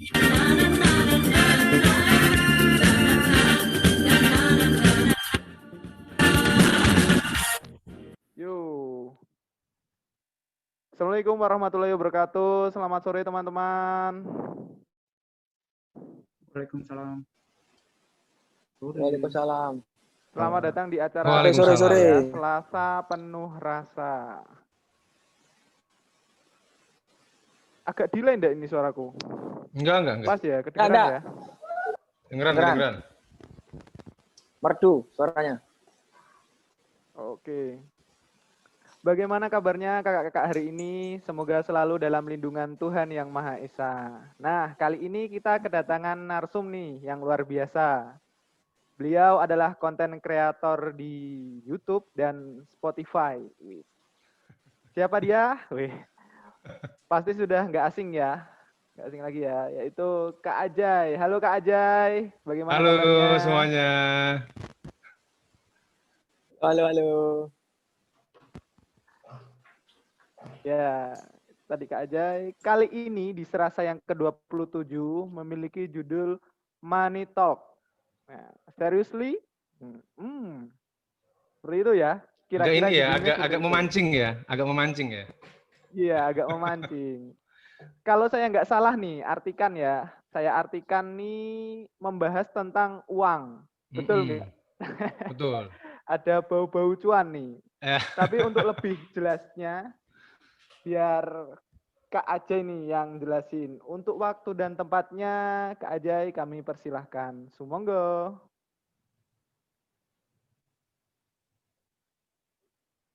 Yo. Assalamualaikum warahmatullahi wabarakatuh. Selamat sore teman-teman. Waalaikumsalam. Waalaikumsalam. Selamat datang di acara Sore-sore. ya, Selasa Penuh Rasa. Agak delay enggak ini suaraku? Enggak. Pas ya, kedengeran ya? Kedengeran. Merdu suaranya. Oke. Bagaimana kabarnya kakak-kakak hari ini? Semoga selalu dalam lindungan Tuhan Yang Maha Esa. Nah, kali ini kita kedatangan narsum nih yang luar biasa. Beliau adalah konten kreator di YouTube dan Spotify. Siapa dia? Pasti sudah nggak asing ya. Nggak asing lagi ya. Yaitu Kak Ajay. Halo Kak Ajay. Bagaimana kabarnya? Halo semuanya. Halo. Ya, tadi Kak Ajay. Kali ini di Serasa yang ke-27 memiliki judul Money Talk. Nah, seriously? Seperti itu ya. Kira-kira ini ya, agak memancing ya. Iya, agak memancing. Kalau saya nggak salah nih, artikan ya. Saya artikan nih membahas tentang uang. Betul nggak? Betul. Ada bau-bau cuan nih. Tapi untuk lebih jelasnya, biar Kak Ajay nih yang jelasin. Untuk waktu dan tempatnya, Kak Ajay kami persilahkan. Sumonggo.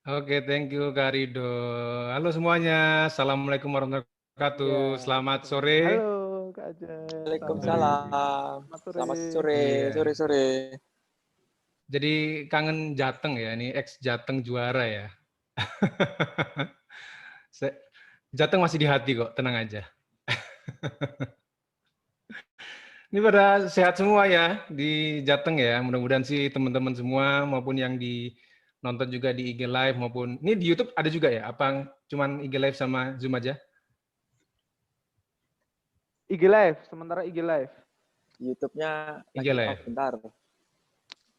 Oke, thank you Kak Rido. Halo semuanya, Assalamualaikum warahmatullahi wabarakatuh. Ya. Selamat sore. Halo Kak Ajay. Waalaikumsalam. Selamat sore. Iya. Sore. Jadi kangen Jateng ya, ini ex Jateng juara ya. Jateng masih di hati kok, tenang aja. Ini pada sehat semua ya di Jateng ya. Mudah-mudahan sih teman-teman semua maupun yang di nonton juga di IG Live maupun ini di YouTube ada juga ya? Apa cuman IG Live sama Zoom aja? IG Live, sementara IG Live. YouTube-nya IG Live. Oh, bentar.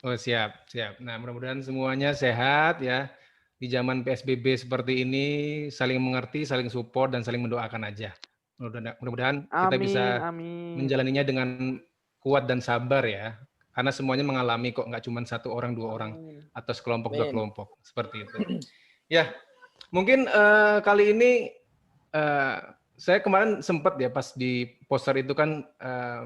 Oh, siap. Nah, mudah-mudahan semuanya sehat ya. Di zaman PSBB seperti ini saling mengerti, saling support dan saling mendoakan aja. Mudah-mudahan kita bisa menjalaninya dengan kuat dan sabar ya. Karena semuanya mengalami kok, nggak cuma satu orang, dua orang, atau sekelompok, dua kelompok. Seperti itu. Ya, mungkin kali ini saya kemarin sempat ya pas di poster itu kan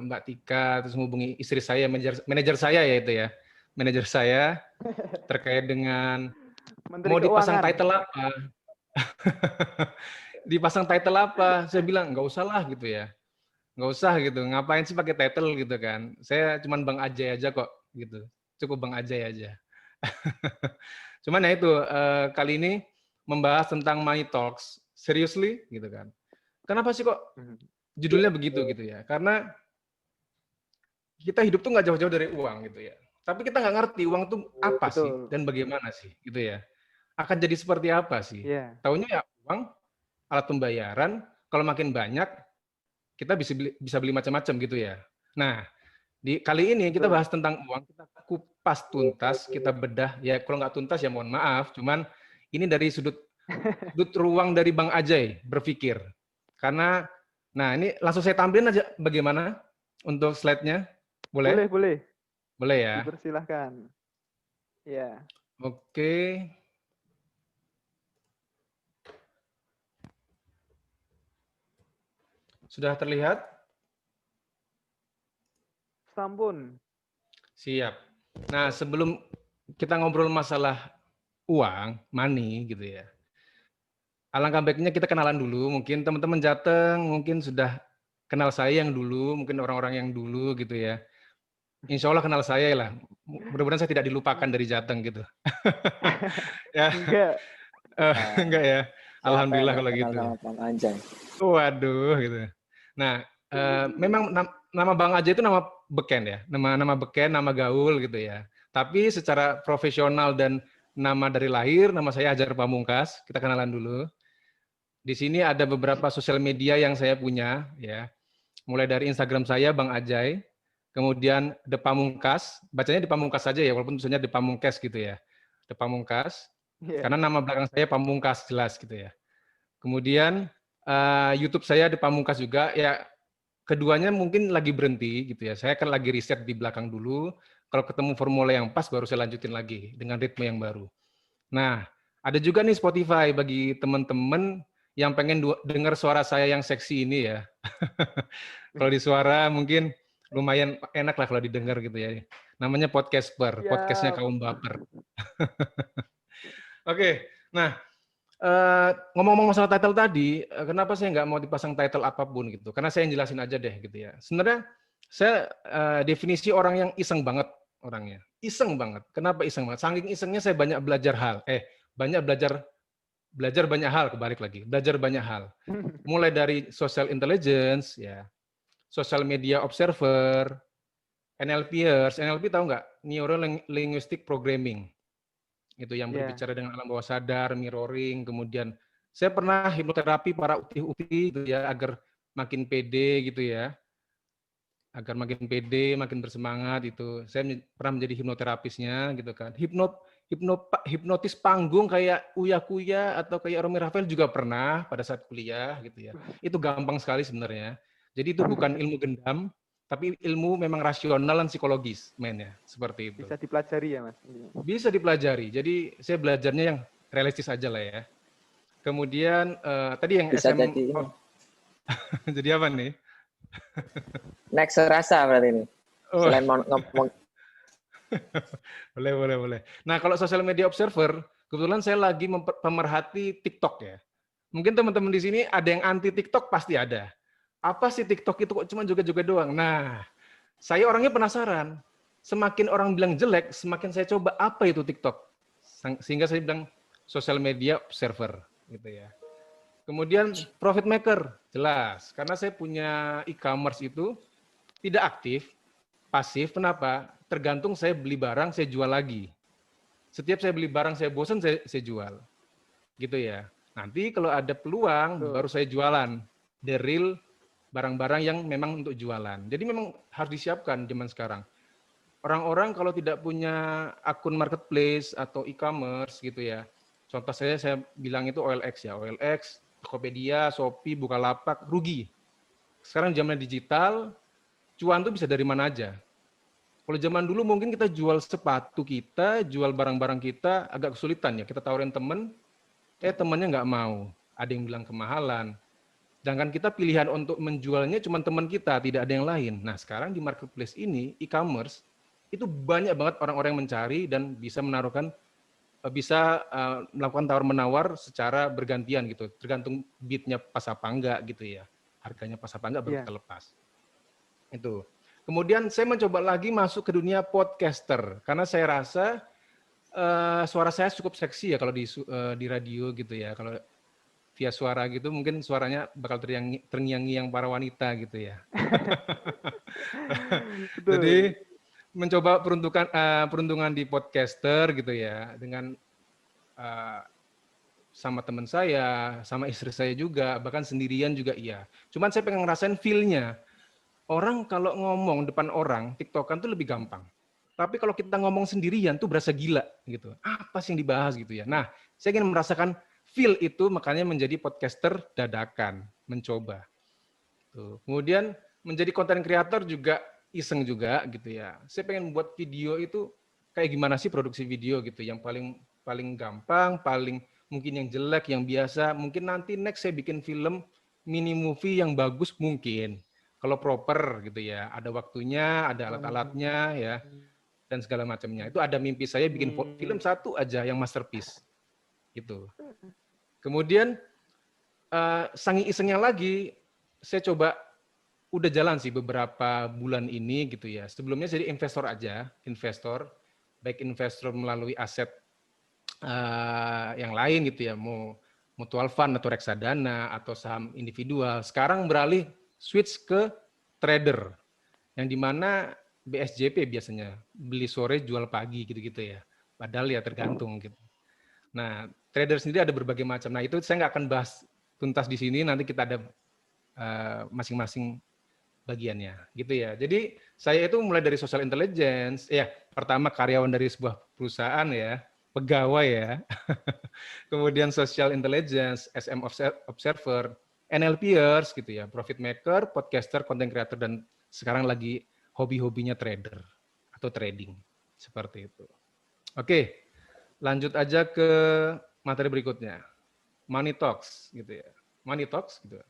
Mbak Tika terus menghubungi istri saya, manajer saya ya itu ya. Manajer saya terkait dengan Menteri mau dipasang Keuangan. title apa. Dipasang title apa? Saya bilang nggak usah lah gitu ya. Nggak usah gitu, ngapain sih pakai title gitu kan. Saya cuman Bang Ajay aja kok gitu. Cukup Bang Ajay aja. Cuman ya itu, kali ini membahas tentang Money Talks. Seriously gitu kan. Kenapa sih kok judulnya begitu gitu ya? Karena kita hidup tuh nggak jauh-jauh dari uang gitu ya. Tapi kita nggak ngerti uang tuh apa sih dan bagaimana sih gitu ya. Akan jadi seperti apa sih? Taunya ya uang, alat pembayaran, kalau makin banyak kita bisa beli macam-macam gitu ya. Nah, di kali ini kita bahas tentang uang, kita kupas tuntas, kita bedah ya kalau nggak tuntas ya mohon maaf, cuman ini dari sudut ruang dari Bang Ajay berpikir. Karena nah ini langsung saya tampilin aja bagaimana untuk slide-nya. Boleh? Boleh ya. Dipersilahkan. Ya. Oke. Sudah terlihat? Sampun. Siap. Nah, sebelum kita ngobrol masalah uang, money gitu ya. Alangkah baiknya kita kenalan dulu. Mungkin teman-teman Jateng mungkin sudah kenal saya yang dulu, mungkin orang-orang yang dulu gitu ya. Insya Allah kenal saya lah. Mudah-mudahan saya tidak dilupakan dari Jateng gitu. Ya. Enggak ya. Alhamdulillah kalau gitu. Waduh gitu. Nah, memang nama Bang Ajay itu nama beken ya. Nama beken, nama gaul gitu ya. Tapi secara profesional dan nama dari lahir, nama saya Hajar Pamungkas. Kita kenalan dulu. Di sini ada beberapa sosial media yang saya punya ya. Mulai dari Instagram saya Bang Ajay, kemudian The Pamungkas, bacanya The Pamungkas saja ya, walaupun tulisannya The Pamungkas gitu ya. The Pamungkas, Iya. karena nama belakang saya Pamungkas jelas gitu ya. Kemudian YouTube saya The Pamungkas juga ya. Keduanya mungkin lagi berhenti gitu ya. Saya kan lagi riset di belakang dulu. Kalau ketemu formula yang pas baru saya lanjutin lagi dengan ritme yang baru. Nah, ada juga nih Spotify bagi teman-teman yang pengen dengar suara saya yang seksi ini ya. Kalau di suara mungkin lumayan enak lah kalau didengar gitu ya. Namanya Podcastper, podcastnya Siap. kaum baper. Oke, nah ngomong-ngomong masalah title tadi, kenapa saya nggak mau dipasang title apapun gitu? Karena saya yang jelasin aja deh gitu ya. Sebenarnya saya definisi orang yang iseng banget orangnya. Iseng banget. Kenapa iseng banget? Saking isengnya saya banyak belajar hal. Banyak belajar banyak hal, kebalik lagi. Belajar banyak hal. Mulai dari social intelligence, ya, social media observer, NLPers. NLP tahu nggak? Neuro Linguistic Programming. Itu yang berbicara dengan alam bawah sadar, mirroring, kemudian saya pernah hipnoterapi para uti-uti gitu ya agar makin pede gitu ya. Agar makin pede, makin bersemangat itu. Saya pernah menjadi hipnoterapisnya gitu kan. Hipnotis panggung kayak Uya Kuya atau kayak Romi Rafael juga pernah pada saat kuliah gitu ya. Itu gampang sekali sebenarnya. Jadi itu bukan ilmu gendam, tapi ilmu memang rasional dan psikologis mainnya seperti itu. Bisa dipelajari ya Mas? Bisa dipelajari. Jadi saya belajarnya yang realistis aja lah ya. Kemudian tadi yang Bisa SM jadi jadi apa nih? next rasa berarti ini. Oh. Selain ngomong boleh. Nah, kalau social media observer, kebetulan saya lagi pemerhati TikTok ya. Mungkin teman-teman di sini ada yang anti TikTok, pasti ada. Apa sih TikTok itu kok cuma joget-joget doang? Nah, saya orangnya penasaran. Semakin orang bilang jelek, semakin saya coba apa itu TikTok. Sehingga saya bilang social media observer gitu ya. Kemudian profit maker, jelas. Karena saya punya e-commerce itu tidak aktif, pasif. Kenapa? Tergantung saya beli barang, saya jual lagi. Setiap saya beli barang, saya bosan, saya jual. Gitu ya. Nanti kalau ada peluang, baru saya jualan. The real barang-barang yang memang untuk jualan. Jadi memang harus disiapkan zaman sekarang. Orang-orang kalau tidak punya akun marketplace atau e-commerce gitu ya. Contoh saya bilang itu OLX ya. OLX, Tokopedia, Shopee, Bukalapak, rugi. Sekarang zaman digital, cuan tuh bisa dari mana aja. Kalau zaman dulu mungkin kita jual sepatu kita, jual barang-barang kita agak kesulitan ya. Kita tawarin temen, temennya nggak mau. Ada yang bilang kemahalan. Sedangkan kita pilihan untuk menjualnya cuma teman kita, tidak ada yang lain. Nah sekarang di marketplace ini, e-commerce, itu banyak banget orang-orang yang mencari dan bisa melakukan tawar-menawar secara bergantian gitu. Tergantung bidnya pas apa enggak gitu ya. Harganya pas apa enggak baru kita lepas. Itu. Kemudian saya mencoba lagi masuk ke dunia podcaster. Karena saya rasa suara saya cukup seksi ya kalau di radio gitu ya. Kalau via suara gitu mungkin suaranya bakal terngiang-ngiang para wanita gitu ya. Jadi mencoba peruntungan di podcaster gitu ya dengan sama teman saya, sama istri saya juga, bahkan sendirian juga iya. Cuman saya pengen ngerasain feel-nya. Orang kalau ngomong depan orang, TikTokan tuh lebih gampang. Tapi kalau kita ngomong sendirian tuh berasa gila gitu. Apa sih yang dibahas gitu ya. Nah, saya ingin merasakan feel itu, makanya menjadi podcaster dadakan, mencoba. Tuh. Kemudian menjadi konten kreator juga iseng juga gitu ya. Saya pengen membuat video itu kayak gimana sih produksi video gitu, yang paling gampang, paling mungkin yang jelek, yang biasa. Mungkin nanti next saya bikin film mini movie yang bagus mungkin. Kalau proper gitu ya, ada waktunya, ada alat-alatnya ya, dan segala macamnya. Itu ada mimpi saya bikin film satu aja yang masterpiece. Gitu. Kemudian saking isengnya lagi, saya coba udah jalan sih beberapa bulan ini gitu ya. Sebelumnya jadi investor aja, baik investor melalui aset yang lain gitu ya, mau mutual fund atau reksadana atau saham individual. Sekarang beralih switch ke trader, yang dimana BSJP biasanya beli sore jual pagi gitu-gitu ya. Padahal ya tergantung gitu. Nah, trader sendiri ada berbagai macam. Nah, itu saya nggak akan bahas tuntas di sini. Nanti kita ada masing-masing bagiannya, gitu ya. Jadi saya itu mulai dari social intelligence, ya pertama karyawan dari sebuah perusahaan ya, pegawai ya, kemudian social intelligence, SM observer, NLPers gitu ya, profit maker, podcaster, content creator, dan sekarang lagi hobi-hobinya trader atau trading, seperti itu. Oke, lanjut aja ke materi berikutnya, money talks gitu ya, money talks gitu.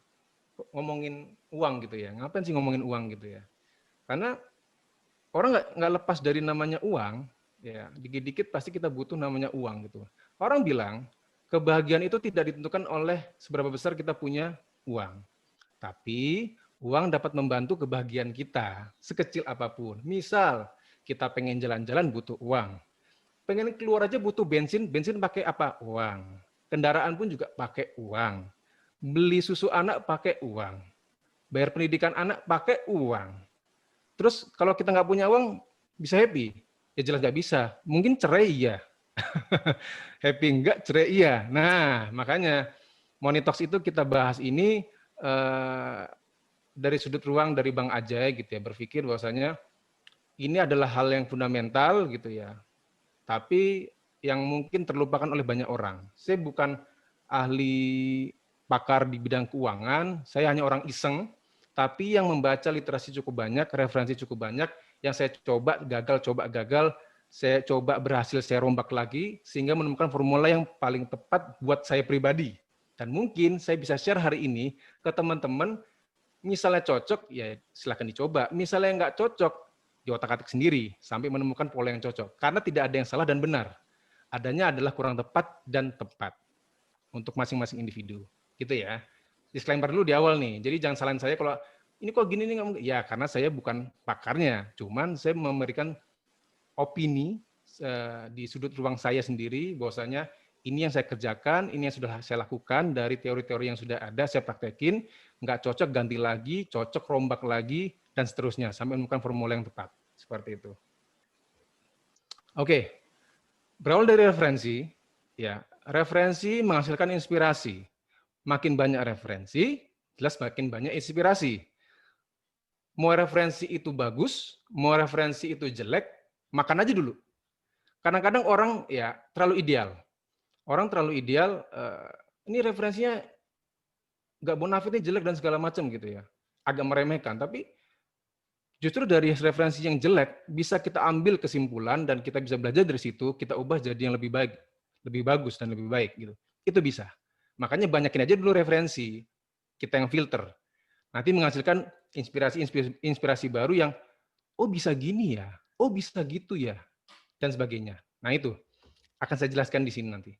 Ngomongin uang gitu ya, ngapain sih ngomongin uang gitu ya? Karena orang nggak lepas dari namanya uang, ya dikit-dikit pasti kita butuh namanya uang gitu. Orang bilang kebahagiaan itu tidak ditentukan oleh seberapa besar kita punya uang, tapi uang dapat membantu kebahagiaan kita sekecil apapun. Misal kita pengen jalan-jalan butuh uang, pengen keluar aja butuh bensin, bensin pakai apa? Uang. Kendaraan pun juga pakai uang. Beli susu anak pakai uang. Bayar pendidikan anak pakai uang. Terus kalau kita nggak punya uang, bisa happy? Ya jelas nggak bisa. Mungkin cerai ya. Happy enggak, cerai iya. Nah, makanya Money Talks itu kita bahas ini dari sudut ruang dari Bang Ajay gitu ya, berpikir bahwasanya ini adalah hal yang fundamental gitu ya. Tapi yang mungkin terlupakan oleh banyak orang. Saya bukan ahli pakar di bidang keuangan, saya hanya orang iseng, tapi yang membaca literasi cukup banyak, referensi cukup banyak, yang saya coba gagal, saya coba berhasil saya rombak lagi, sehingga menemukan formula yang paling tepat buat saya pribadi. Dan mungkin saya bisa share hari ini ke teman-teman, misalnya cocok, ya silakan dicoba. Misalnya nggak cocok, diotak-atik sendiri, sampai menemukan pola yang cocok. Karena tidak ada yang salah dan benar. Adanya adalah kurang tepat dan tepat untuk masing-masing individu, gitu ya. Disclaimer dulu di awal nih. Jadi jangan salahin saya kalau ini kok gini nih, ya karena saya bukan pakarnya, cuman saya memberikan opini di sudut ruang saya sendiri bahwasanya ini yang saya kerjakan, ini yang sudah saya lakukan dari teori-teori yang sudah ada saya praktekin, nggak cocok ganti lagi, cocok rombak lagi dan seterusnya sampai menemukan formula yang tepat. Seperti itu. Oke. Berawal dari referensi, ya, referensi menghasilkan inspirasi. Makin banyak referensi, jelas makin banyak inspirasi. Mau referensi itu bagus, mau referensi itu jelek, makan aja dulu. Kadang-kadang orang ya terlalu ideal. Orang terlalu ideal, ini referensinya nggak bonafit ini jelek dan segala macam gitu ya. Agak meremehkan, tapi justru dari referensi yang jelek bisa kita ambil kesimpulan dan kita bisa belajar dari situ, kita ubah jadi yang lebih baik, lebih bagus dan lebih baik gitu. Itu bisa. Makanya banyakin aja dulu referensi. Kita yang filter. Nanti menghasilkan inspirasi baru yang oh bisa gini ya, oh bisa gitu ya, dan sebagainya. Nah itu akan saya jelaskan di sini nanti.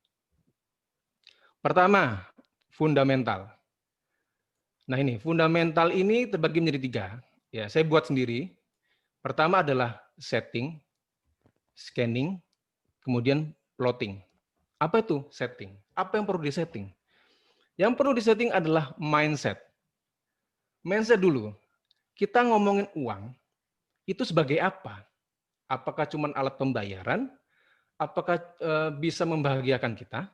Pertama, fundamental. Nah ini, fundamental ini terbagi menjadi 3. Ya, saya buat sendiri. Pertama adalah setting, scanning, kemudian plotting. Apa itu setting? Apa yang perlu disetting? Yang perlu disetting adalah mindset. Mindset dulu. Kita ngomongin uang, itu sebagai apa? Apakah cuma alat pembayaran? Apakah bisa membahagiakan kita?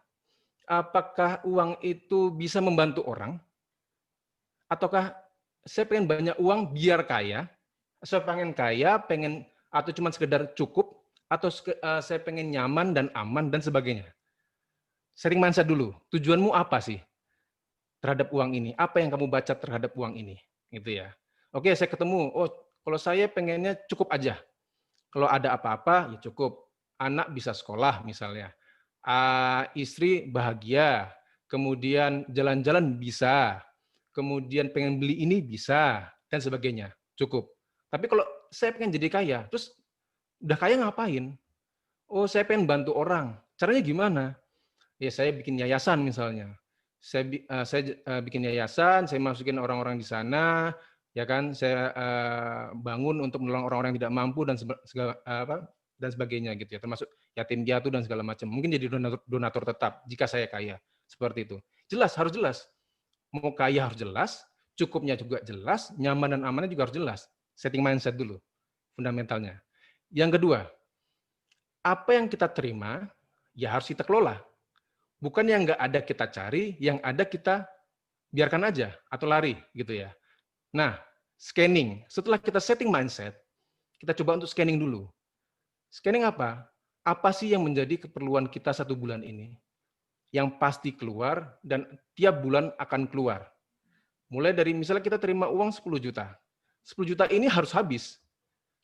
Apakah uang itu bisa membantu orang? Ataukah saya pengen banyak uang biar kaya? Saya pengen kaya, pengen atau cuma sekedar cukup, atau saya pengen nyaman dan aman dan sebagainya. Setting mindset dulu. Tujuanmu apa sih terhadap uang ini? Apa yang kamu baca terhadap uang ini? Gitu ya. Oke, saya ketemu. Oh, kalau saya pengennya cukup aja. Kalau ada apa-apa, ya cukup. Anak bisa sekolah misalnya. Istri bahagia. Kemudian jalan-jalan bisa. Kemudian pengen beli ini bisa. Dan sebagainya. Cukup. Tapi kalau saya pengen jadi kaya, terus udah kaya ngapain? Oh, saya pengen bantu orang. Caranya gimana? Ya saya bikin yayasan misalnya. Saya bikin yayasan, saya masukin orang-orang di sana, ya kan? Saya bangun untuk menolong orang-orang yang tidak mampu dan dan sebagainya gitu ya. Termasuk yatim piatu dan segala macam. Mungkin jadi donatur tetap jika saya kaya. Seperti itu. Jelas, harus jelas. Mau kaya harus jelas, cukupnya juga jelas, nyaman dan amannya juga harus jelas. Setting mindset dulu, fundamentalnya. Yang kedua, apa yang kita terima, ya harus kita kelola. Bukan yang nggak ada kita cari, yang ada kita biarkan aja atau lari gitu ya. Nah, scanning. Setelah kita setting mindset, kita coba untuk scanning dulu. Scanning apa? Apa sih yang menjadi keperluan kita 1 bulan ini? Yang pasti keluar dan tiap bulan akan keluar. Mulai dari misalnya kita terima uang 10 juta. 10 juta ini harus habis.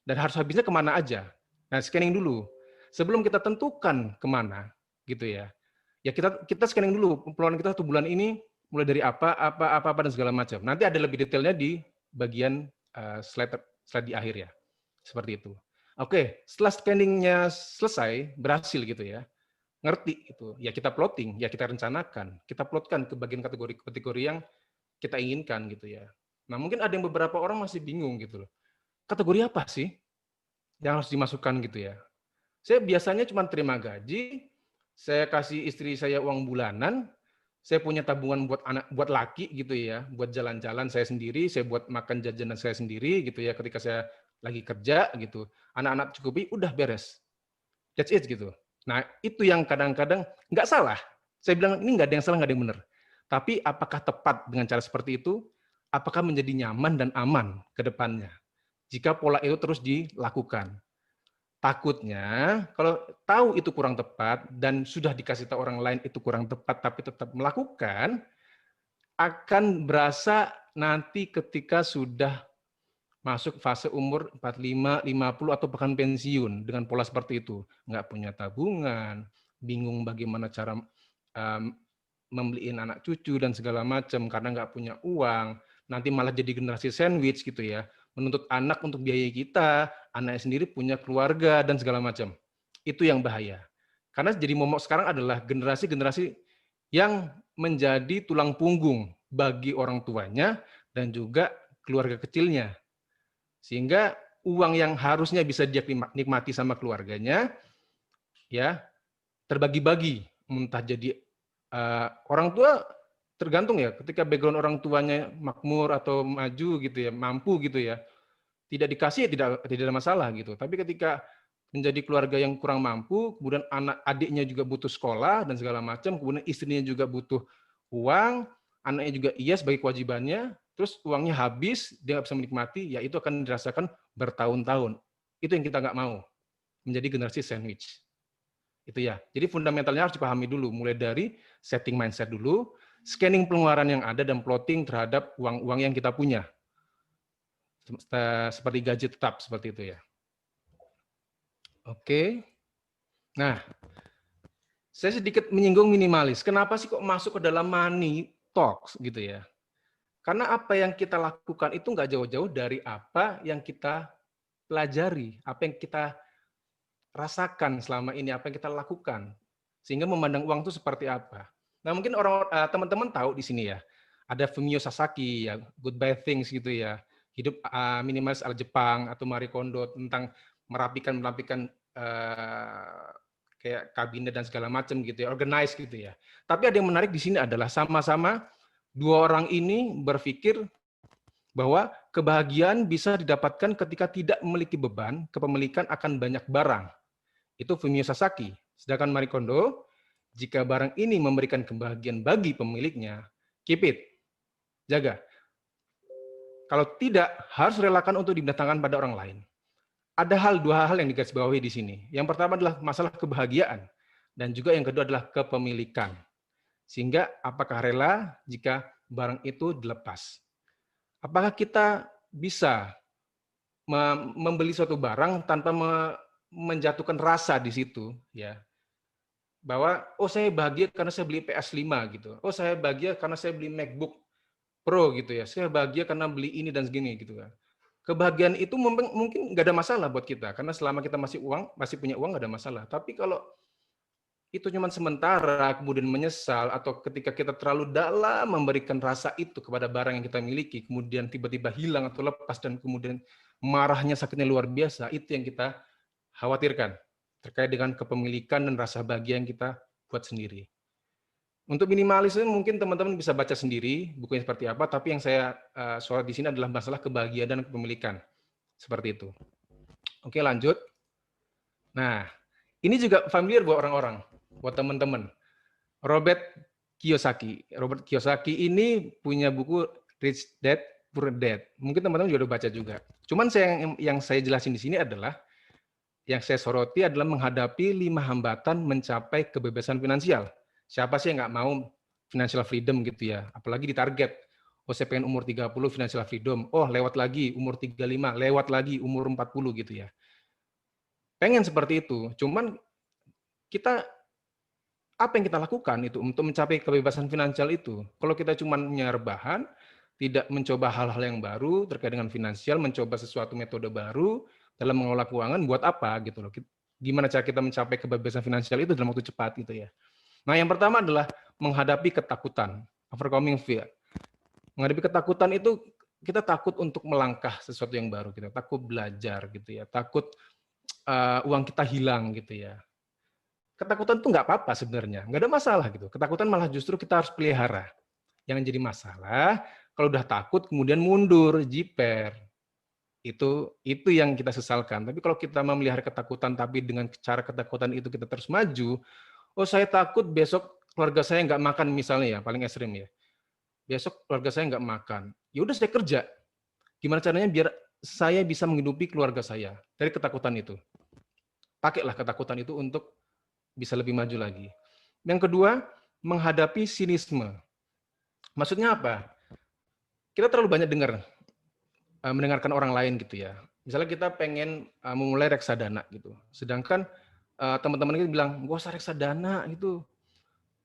Dan harus habisnya kemana aja. Nah, scanning dulu. Sebelum kita tentukan kemana, gitu ya. Ya kita scanning dulu. Pengeluaran kita 1 bulan ini mulai dari apa dan segala macam. Nanti ada lebih detailnya di bagian slide di akhir ya. Seperti itu. Oke, setelah scanningnya selesai, berhasil gitu ya. Ngerti itu. Ya kita plotting, ya kita rencanakan. Kita plotkan ke bagian kategori yang kita inginkan gitu ya. Nah, mungkin ada yang beberapa orang masih bingung gitu loh. Kategori apa sih yang harus dimasukkan gitu ya? Saya biasanya cuma terima gaji, saya kasih istri saya uang bulanan, saya punya tabungan buat anak, buat laki gitu ya, buat jalan-jalan saya sendiri, saya buat makan jajanan saya sendiri gitu ya, ketika saya lagi kerja gitu, anak-anak cukupi, udah beres, that's it gitu. Nah itu yang kadang-kadang nggak salah. Saya bilang ini nggak ada yang salah, nggak ada yang benar. Tapi apakah tepat dengan cara seperti itu? Apakah menjadi nyaman dan aman ke depannya? Jika pola itu terus dilakukan. Takutnya kalau tahu itu kurang tepat dan sudah dikasih tahu orang lain itu kurang tepat tapi tetap melakukan, akan berasa nanti ketika sudah masuk fase umur 45, 50 atau bahkan pensiun dengan pola seperti itu. Nggak punya tabungan, bingung bagaimana cara membeliin anak cucu dan segala macam karena nggak punya uang, nanti malah jadi generasi sandwich gitu ya. Menuntut anak untuk biayai kita, anaknya sendiri punya keluarga dan segala macam. Itu yang bahaya. Karena jadi momok sekarang adalah generasi-generasi yang menjadi tulang punggung bagi orang tuanya dan juga keluarga kecilnya. Sehingga uang yang harusnya bisa dia nikmati sama keluarganya ya terbagi-bagi, entah jadi orang tua tergantung ya, ketika background orang tuanya makmur atau maju gitu ya, mampu gitu ya, tidak dikasih ya tidak ada masalah gitu. Tapi ketika menjadi keluarga yang kurang mampu, kemudian anak adiknya juga butuh sekolah dan segala macam, kemudian istrinya juga butuh uang, anaknya juga iya sebagai kewajibannya, terus uangnya habis, dia nggak bisa menikmati, ya itu akan dirasakan bertahun-tahun. Itu yang kita nggak mau, menjadi generasi sandwich. Itu ya. Jadi fundamentalnya harus dipahami dulu, mulai dari setting mindset dulu, scanning pengeluaran yang ada dan plotting terhadap uang-uang yang kita punya. Seperti gaji tetap seperti itu ya. Oke. Nah, saya sedikit menyinggung minimalis. Kenapa sih kok masuk ke dalam money talks gitu ya? Karena apa yang kita lakukan itu nggak jauh-jauh dari apa yang kita pelajari, apa yang kita rasakan selama ini, apa yang kita lakukan, sehingga memandang uang itu seperti apa. Nah mungkin teman-teman tahu di sini ya, ada Fumio Sasaki ya, Goodbye Things gitu ya, hidup minimalis ala Jepang atau Marie Kondo tentang merapikan kayak kabinet dan segala macam gitu ya, organize gitu ya. Tapi ada yang menarik di sini adalah sama-sama dua orang ini berpikir bahwa kebahagiaan bisa didapatkan ketika tidak memiliki beban, kepemilikan akan banyak barang. Itu Fumio Sasaki. Sedangkan Marie Kondo, jika barang ini memberikan kebahagiaan bagi pemiliknya, keep it, jaga. Kalau tidak, harus relakan untuk didatangkan pada orang lain. Ada dua hal yang digarisbawahi di sini. Yang pertama adalah masalah kebahagiaan, dan juga yang kedua adalah kepemilikan. Sehingga apakah rela jika barang itu dilepas? Apakah kita bisa membeli suatu barang tanpa menjatuhkan rasa di situ ya, bahwa oh saya bahagia karena saya beli PS5 gitu, oh saya bahagia karena saya beli MacBook Pro gitu ya, saya bahagia karena beli ini dan segini gitu kan. Kebahagiaan itu mungkin nggak ada masalah buat kita karena selama kita masih punya uang nggak ada masalah. Tapi kalau itu cuma sementara kemudian menyesal atau ketika kita terlalu dalam memberikan rasa itu kepada barang yang kita miliki kemudian tiba-tiba hilang atau lepas dan kemudian marahnya sakitnya luar biasa, itu yang kita khawatirkan terkait dengan kepemilikan dan rasa bahagia yang kita buat sendiri. Untuk minimalis mungkin teman-teman bisa baca sendiri bukunya seperti apa, tapi yang saya sorot di sini adalah masalah kebahagiaan dan kepemilikan. Seperti itu. Oke, lanjut. Nah, ini juga familiar buat orang-orang, buat teman-teman. Robert Kiyosaki. Robert Kiyosaki ini punya buku Rich Dad, Poor Dad. Mungkin teman-teman juga udah baca juga. Cuman yang saya jelasin di sini adalah, yang saya soroti adalah menghadapi 5 hambatan mencapai kebebasan finansial. Siapa sih yang nggak mau financial freedom gitu ya? Apalagi ditarget. Oh, saya pengen umur 30 financial freedom. Oh, lewat lagi umur 35, lewat lagi umur 40 gitu ya. Pengen seperti itu. Cuman kita, apa yang kita lakukan itu untuk mencapai kebebasan finansial itu? Kalau kita cuma rebahan, tidak mencoba hal-hal yang baru terkait dengan finansial, mencoba sesuatu metode baru dalam mengelola keuangan, buat apa gitu loh. Gimana cara kita mencapai kebebasan finansial itu dalam waktu cepat gitu ya. Nah, yang pertama adalah menghadapi ketakutan, overcoming fear. Menghadapi ketakutan itu kita takut untuk melangkah sesuatu yang baru, kita takut belajar gitu ya, takut uang kita hilang gitu ya. Ketakutan itu nggak apa-apa sebenarnya, nggak ada masalah gitu. Ketakutan malah justru kita harus pelihara. Yang jadi masalah kalau udah takut kemudian mundur, jiper. Itu yang kita sesalkan. Tapi kalau kita memelihara ketakutan tapi dengan cara ketakutan itu kita terus maju, oh saya takut besok keluarga saya nggak makan misalnya ya, paling ekstrim ya. Besok keluarga saya nggak makan. Ya udah saya kerja. Gimana caranya biar saya bisa menghidupi keluarga saya dari ketakutan itu. Pakailah ketakutan itu untuk bisa lebih maju lagi. Yang kedua, menghadapi sinisme. Maksudnya apa? Kita terlalu banyak mendengarkan orang lain gitu ya. Misalnya kita pengen memulai reksadana gitu. Sedangkan teman-teman kita bilang, gak usah reksadana gitu.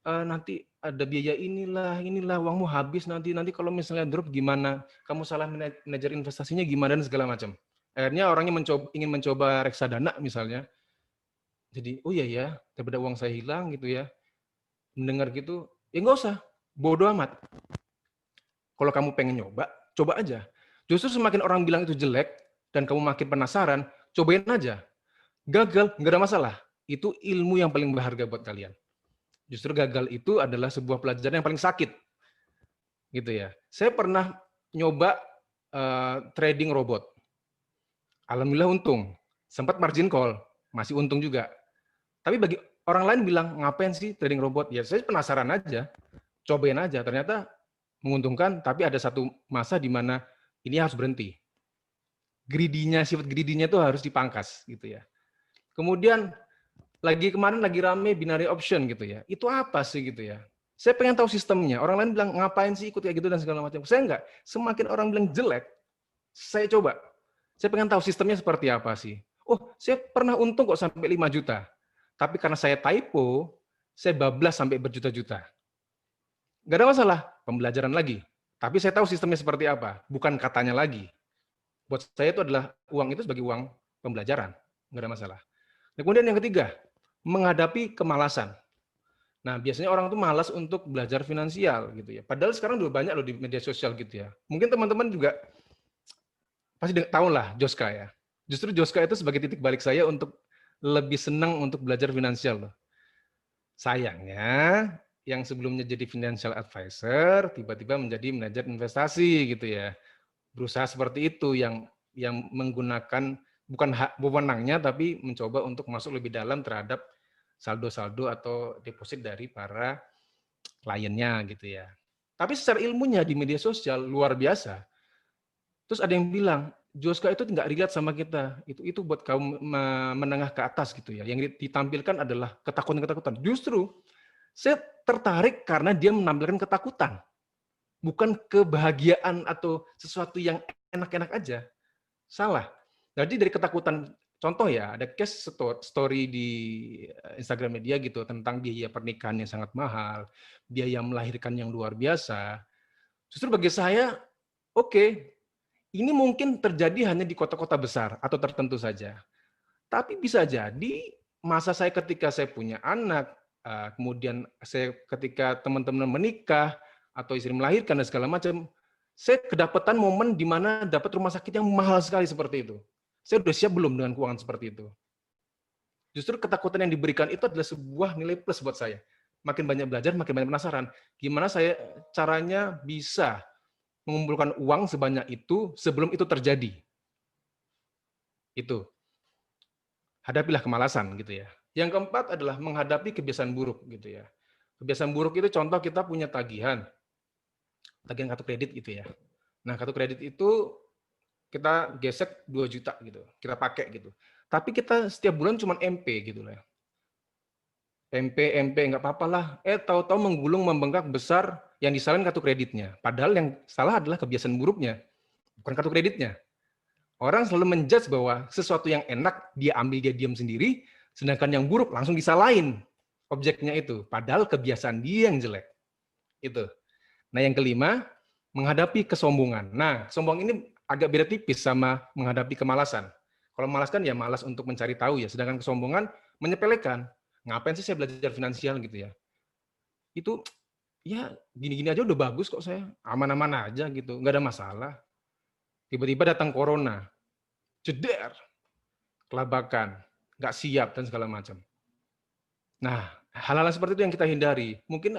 Nanti ada biaya inilah, uangmu habis nanti kalau misalnya drop gimana? Kamu salah manajer investasinya gimana dan segala macam. Akhirnya orangnya ingin mencoba reksadana misalnya. Jadi, oh iya ya, daripada uang saya hilang gitu ya. Mendengar gitu, ya nggak usah, bodoh amat. Kalau kamu pengen nyoba, coba aja. Justru semakin orang bilang itu jelek, dan kamu makin penasaran, cobain aja. Gagal, nggak ada masalah. Itu ilmu yang paling berharga buat kalian. Justru gagal itu adalah sebuah pelajaran yang paling sakit. Gitu ya. Saya pernah nyoba trading robot. Alhamdulillah untung. Sempat margin call, masih untung juga. Tapi bagi orang lain bilang, ngapain sih trading robot? Ya saya penasaran aja. Cobain aja. Ternyata menguntungkan, tapi ada satu masa di mana ini harus berhenti. Sifat greedy-nya itu harus dipangkas gitu ya. Kemudian kemarin lagi rame binary option gitu ya. Itu apa sih gitu ya? Saya pengen tahu sistemnya. Orang lain bilang ngapain sih ikut kayak gitu dan segala macam. Saya enggak. Semakin orang bilang jelek, saya coba. Saya pengen tahu sistemnya seperti apa sih. Oh, saya pernah untung kok sampai 5 juta. Tapi karena saya typo, saya bablas sampai berjuta-juta. Nggak ada masalah, pembelajaran lagi. Tapi saya tahu sistemnya seperti apa, bukan katanya lagi. Buat saya itu adalah uang itu sebagai uang pembelajaran, nggak ada masalah. Kemudian yang ketiga, menghadapi kemalasan. Nah, biasanya orang tuh malas untuk belajar finansial gitu ya. Padahal sekarang udah banyak loh di media sosial gitu ya. Mungkin teman-teman juga pasti tahu lah Joska ya. Justru Joska itu sebagai titik balik saya untuk lebih senang untuk belajar finansial loh. Sayangnya, yang sebelumnya jadi financial advisor, tiba-tiba menjadi manajer investasi gitu ya. Berusaha seperti itu yang menggunakan bukan hak wewenangnya tapi mencoba untuk masuk lebih dalam terhadap saldo-saldo atau deposit dari para kliennya gitu ya. Tapi secara ilmunya di media sosial luar biasa. Terus ada yang bilang, Joska itu nggak relate sama kita. Itu buat kaum menengah ke atas gitu ya. Yang ditampilkan adalah ketakutan-ketakutan. Justru saya tertarik karena dia menampilkan ketakutan. Bukan kebahagiaan atau sesuatu yang enak-enak aja. Salah. Jadi dari ketakutan, contoh ya, ada case story di Instagram media gitu tentang biaya pernikahan yang sangat mahal, biaya melahirkan yang luar biasa. Justru bagi saya, oke, ini mungkin terjadi hanya di kota-kota besar atau tertentu saja. Tapi bisa jadi masa saya ketika saya punya anak, kemudian saya ketika teman-teman menikah, atau istri melahirkan dan segala macam, saya kedapatan momen di mana dapat rumah sakit yang mahal sekali seperti itu. Saya sudah siap belum dengan keuangan seperti itu? Justru ketakutan yang diberikan itu adalah sebuah nilai plus buat saya. Makin banyak belajar, makin banyak penasaran. Gimana saya caranya bisa mengumpulkan uang sebanyak itu sebelum itu terjadi? Itu. Hadapilah kemalasan gitu ya. Yang keempat adalah menghadapi kebiasaan buruk gitu ya. Kebiasaan buruk itu contoh kita punya tagihan kartu kredit gitu ya. Nah, kartu kredit itu kita gesek 2 juta gitu, kita pakai gitu. Tapi kita setiap bulan cuma MP gitu lah. MP nggak apa-apa lah. Tahu-tahu menggulung membengkak besar yang disalahin kartu kreditnya. Padahal yang salah adalah kebiasaan buruknya, bukan kartu kreditnya. Orang selalu menjudge bahwa sesuatu yang enak dia ambil, dia diam sendiri, sedangkan yang buruk langsung disalahin objeknya itu. Padahal kebiasaan dia yang jelek. Itu. Nah, yang kelima, menghadapi kesombongan. Nah, sombong ini agak beda tipis sama menghadapi kemalasan. Kalau malas kan ya malas untuk mencari tahu ya, sedangkan kesombongan menyepelekan. Ngapain sih saya belajar finansial gitu ya? Itu ya gini-gini aja udah bagus kok saya, aman-aman aja gitu, nggak ada masalah. Tiba-tiba datang corona, jeder, kelabakan, nggak siap dan segala macam. Nah, hal-hal seperti itu yang kita hindari. Mungkin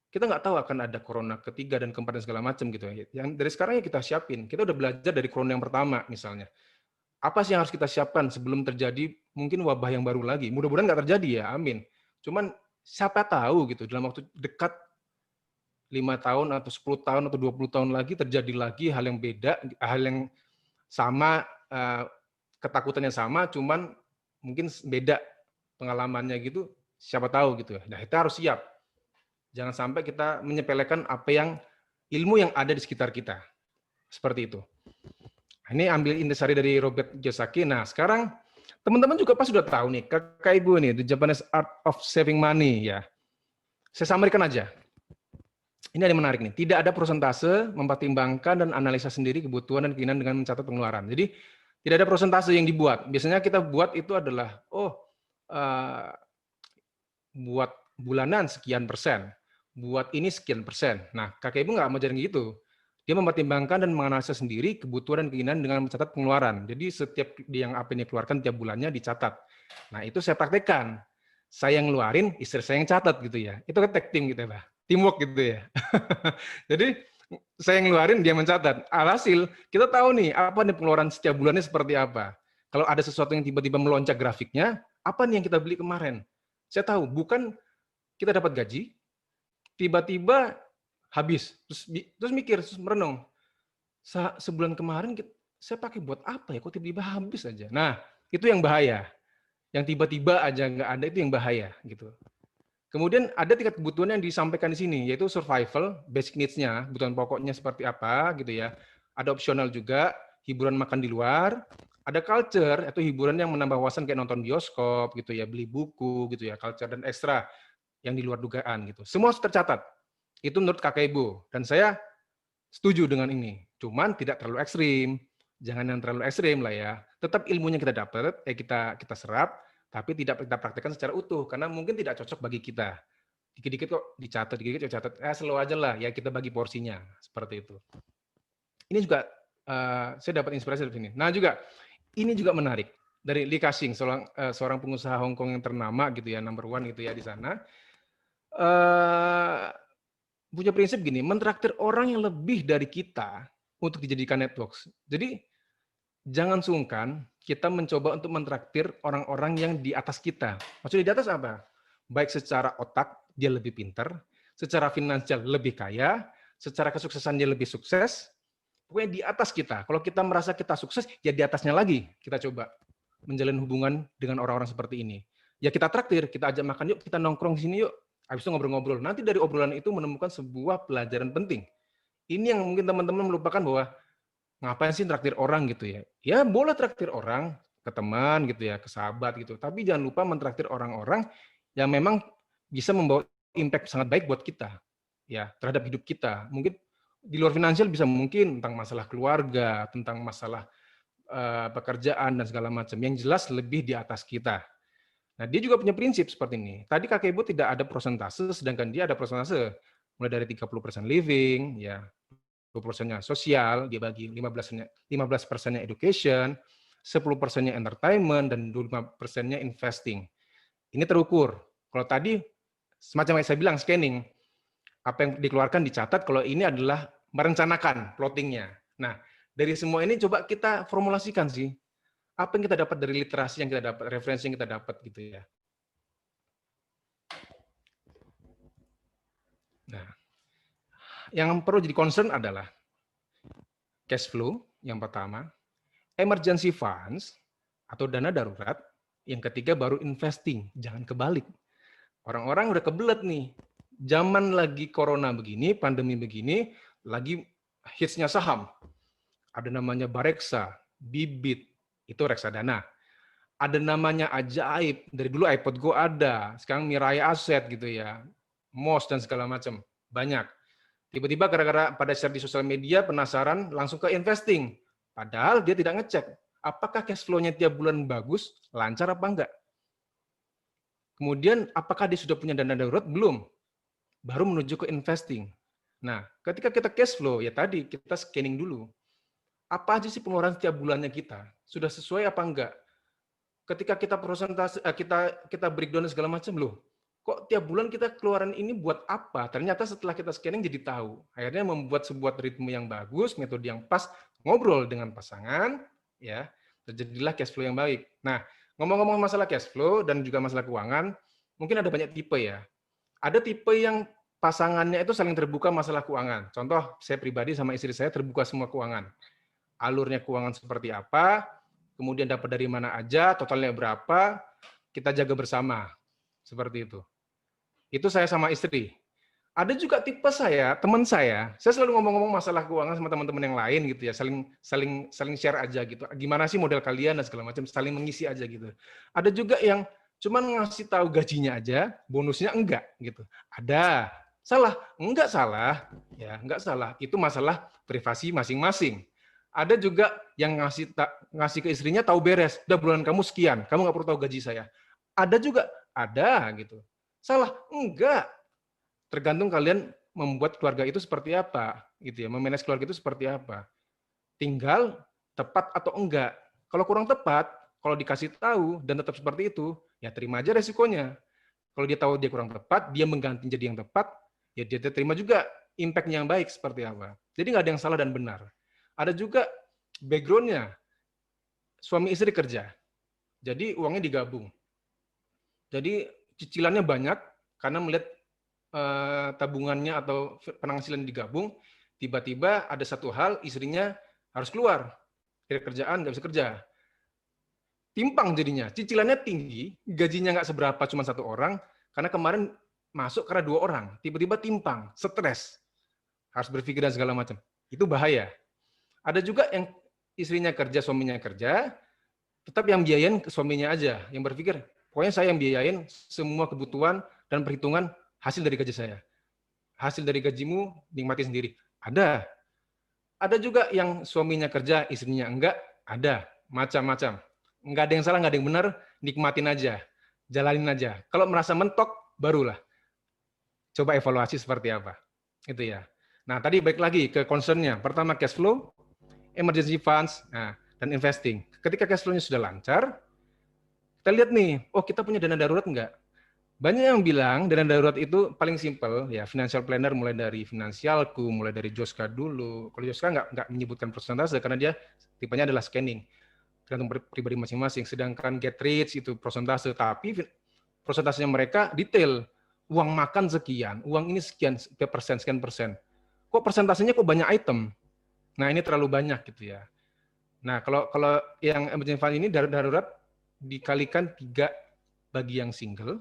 kita nggak tahu akan ada corona ketiga dan keempat dan segala macam gitu ya. Yang dari sekarang ya kita siapin. Kita udah belajar dari corona yang pertama misalnya. Apa sih yang harus kita siapkan sebelum terjadi mungkin wabah yang baru lagi? Mudah-mudahan nggak terjadi ya, amin. Cuman siapa tahu gitu dalam waktu dekat 5 tahun atau 10 tahun atau 20 tahun lagi terjadi lagi hal yang beda, hal yang sama, ketakutannya sama, cuman mungkin beda pengalamannya gitu, siapa tahu gitu ya. Nah, kita harus siap. Jangan sampai kita menyepelekan ilmu yang ada di sekitar kita. Seperti itu. Ini ambil intisari dari Robert Kiyosaki. Nah, sekarang teman-teman juga pas sudah tahu nih, kakak ibu nih, The Japanese Art of Saving Money ya. Saya samarkan aja. Ini ada yang menarik nih. Tidak ada persentase, mempertimbangkan dan analisa sendiri kebutuhan dan keinginan dengan mencatat pengeluaran. Jadi tidak ada persentase yang dibuat. Biasanya kita buat itu adalah, buat bulanan sekian persen, buat ini sekian persen. Nah, kakek ibu nggak ngajarin gitu. Dia mempertimbangkan dan menganalisa sendiri kebutuhan dan keinginan dengan mencatat pengeluaran. Jadi setiap yang apa yang dikeluarkan tiap bulannya dicatat. Nah, itu saya praktekkan. Saya yang ngeluarin, istri saya yang catat gitu ya. Itu kan tag team gitu ya, Pak. Teamwork gitu ya. Jadi saya yang ngeluarin, dia mencatat. Alhasil, kita tahu nih, apa nih pengeluaran setiap bulannya seperti apa. Kalau ada sesuatu yang tiba-tiba melonjak grafiknya, apa nih yang kita beli kemarin? Saya tahu, bukan kita dapat gaji, tiba-tiba habis. Terus mikir, terus merenung. Sebulan kemarin saya pakai buat apa ya? Kok tiba-tiba habis aja? Nah, itu yang bahaya. Yang tiba-tiba aja nggak ada itu yang bahaya gitu. Kemudian ada tingkat kebutuhan yang disampaikan di sini, yaitu survival, basic needs-nya, kebutuhan pokoknya seperti apa gitu ya. Ada opsional juga, hiburan makan di luar. Ada culture, yaitu hiburan yang menambah wawasan kayak nonton bioskop gitu ya, beli buku gitu ya, culture dan ekstra yang di luar dugaan gitu. Semua harus tercatat. Itu menurut kakak ibu. Dan saya setuju dengan ini. Cuman tidak terlalu ekstrim. Jangan yang terlalu ekstrim lah ya. Tetap ilmunya kita dapat, kita serap, tapi tidak kita praktekkan secara utuh karena mungkin tidak cocok bagi kita. Dikit-dikit kok dicatat, dikit-dikit kok catat. Slow aja lah ya, kita bagi porsinya seperti itu. Ini juga saya dapat inspirasi dari sini. Nah, juga ini juga menarik dari Lee Ka-shing, seorang pengusaha Hong Kong yang ternama gitu ya, number one gitu ya di sana. Punya prinsip gini, mentraktir orang yang lebih dari kita untuk dijadikan networks. Jadi jangan sungkan kita mencoba untuk mentraktir orang-orang yang di atas kita. Maksudnya di atas apa? Baik secara otak dia lebih pintar, secara finansial lebih kaya, secara kesuksesan dia lebih sukses. Pokoknya di atas kita. Kalau kita merasa kita sukses, ya di atasnya lagi kita coba menjalin hubungan dengan orang-orang seperti ini. Ya kita traktir, kita ajak makan yuk, kita nongkrong di sini yuk. Habis itu ngobrol-ngobrol. Nanti dari obrolan itu menemukan sebuah pelajaran penting. Ini yang mungkin teman-teman melupakan bahwa ngapain sih traktir orang gitu ya. Ya boleh traktir orang, ke teman gitu ya, ke sahabat gitu. Tapi jangan lupa mentraktir orang-orang yang memang bisa membawa impact sangat baik buat kita. Ya, terhadap hidup kita. Mungkin di luar finansial bisa mungkin tentang masalah keluarga, tentang masalah pekerjaan dan segala macam. Yang jelas lebih di atas kita. Nah, dia juga punya prinsip seperti ini. Tadi kakek ibu tidak ada persentase, sedangkan dia ada persentase. Mulai dari 30% living, ya 20%-nya sosial, dia bagi 15%-nya education, 10%-nya entertainment, dan 25%-nya investing. Ini terukur. Kalau tadi, semacam yang saya bilang, scanning. Apa yang dikeluarkan dicatat, kalau ini adalah merencanakan plottingnya. Nah, dari semua ini coba kita formulasikan sih. Apa yang kita dapat dari literasi yang kita dapat, referensi yang kita dapat gitu ya. Nah, yang perlu jadi concern adalah cash flow yang pertama, emergency funds atau dana darurat, yang ketiga baru investing, jangan kebalik. Orang-orang udah kebelet nih, zaman lagi corona begini, pandemi begini, lagi hitsnya saham. Ada namanya Bareksa, Bibit, itu reksadana. Ada namanya Ajaib, dari dulu iPod Go ada, sekarang Mirai Aset gitu ya, MOS dan segala macam, banyak. Tiba-tiba gara-gara pada share di sosial media, penasaran, langsung ke investing. Padahal dia tidak ngecek, apakah cash flow-nya tiap bulan bagus, lancar apa enggak. Kemudian apakah dia sudah punya dana darurat? Belum. Baru menuju ke investing. Nah, ketika kita cash flow, ya tadi kita scanning dulu. Apa aja sih pengeluaran setiap bulannya kita? Sudah sesuai apa enggak? Ketika kita persentase, kita breakdown segala macam, loh, kok tiap bulan kita keluaran ini buat apa? Ternyata setelah kita scanning jadi tahu. Akhirnya membuat sebuah ritme yang bagus, metode yang pas, ngobrol dengan pasangan, ya, terjadilah cash flow yang baik. Nah, ngomong-ngomong masalah cash flow dan juga masalah keuangan, mungkin ada banyak tipe ya. Ada tipe yang pasangannya itu saling terbuka masalah keuangan. Contoh, saya pribadi sama istri saya terbuka semua keuangan. Alurnya keuangan seperti apa, kemudian dapat dari mana aja, totalnya berapa, kita jaga bersama. Seperti itu. Itu saya sama istri. Ada juga tipe saya, teman saya selalu ngomong-ngomong masalah keuangan sama teman-teman yang lain gitu ya, saling share aja gitu. Gimana sih model kalian dan segala macam, saling mengisi aja gitu. Ada juga yang cuman ngasih tahu gajinya aja, bonusnya enggak gitu. Ada. Salah? Enggak salah. Ya, enggak salah. Itu masalah privasi masing-masing. Ada juga yang ngasih ke istrinya tahu beres, udah bulan kamu sekian, kamu nggak perlu tahu gaji saya. Ada juga, ada gitu. Salah? Enggak. Tergantung kalian membuat keluarga itu seperti apa, gitu ya. Memanage keluarga itu seperti apa. Tinggal tepat atau enggak. Kalau kurang tepat, kalau dikasih tahu dan tetap seperti itu, ya terima aja resikonya. Kalau dia tahu dia kurang tepat, dia mengganti jadi yang tepat, ya dia terima juga impact-nya yang baik seperti apa. Jadi nggak ada yang salah dan benar. Ada juga background-nya, suami istri kerja, jadi uangnya digabung. Jadi cicilannya banyak karena melihat tabungannya atau penghasilan digabung, tiba-tiba ada satu hal istrinya harus keluar dari kerjaan, nggak bisa kerja. Timpang jadinya, cicilannya tinggi, gajinya nggak seberapa, cuma satu orang, karena kemarin masuk karena 2 orang, tiba-tiba timpang, stres, harus berpikir dan segala macam. Itu bahaya. Ada juga yang istrinya kerja, suaminya kerja, tetap yang biayain suaminya aja, yang berpikir, pokoknya saya yang biayain semua kebutuhan dan perhitungan hasil dari gaji saya. Hasil dari gajimu nikmati sendiri. Ada. Ada juga yang suaminya kerja, istrinya enggak, ada. Macam-macam. Enggak ada yang salah, enggak ada yang benar, nikmatin aja. Jalanin aja. Kalau merasa mentok, barulah. Coba evaluasi seperti apa. Itu ya. Nah, tadi balik lagi ke concern-nya. Pertama, cash flow, emergency funds, dan investing. Ketika cash flow-nya sudah lancar, kita lihat nih, oh kita punya dana darurat enggak? Banyak yang bilang dana darurat itu paling simpel, ya financial planner mulai dari Finansialku, mulai dari Joska dulu. Kalau Joska nggak menyebutkan persentase karena dia tipenya adalah scanning, tergantung pribadi masing-masing. Sedangkan Get Rich itu persentase, tapi persentasenya mereka detail. Uang makan sekian, uang ini sekian persen, sekian persen. Kok persentasenya kok banyak item? Nah ini terlalu banyak gitu ya. Nah kalau yang emergency fund ini darurat dikalikan 3 bagi yang single,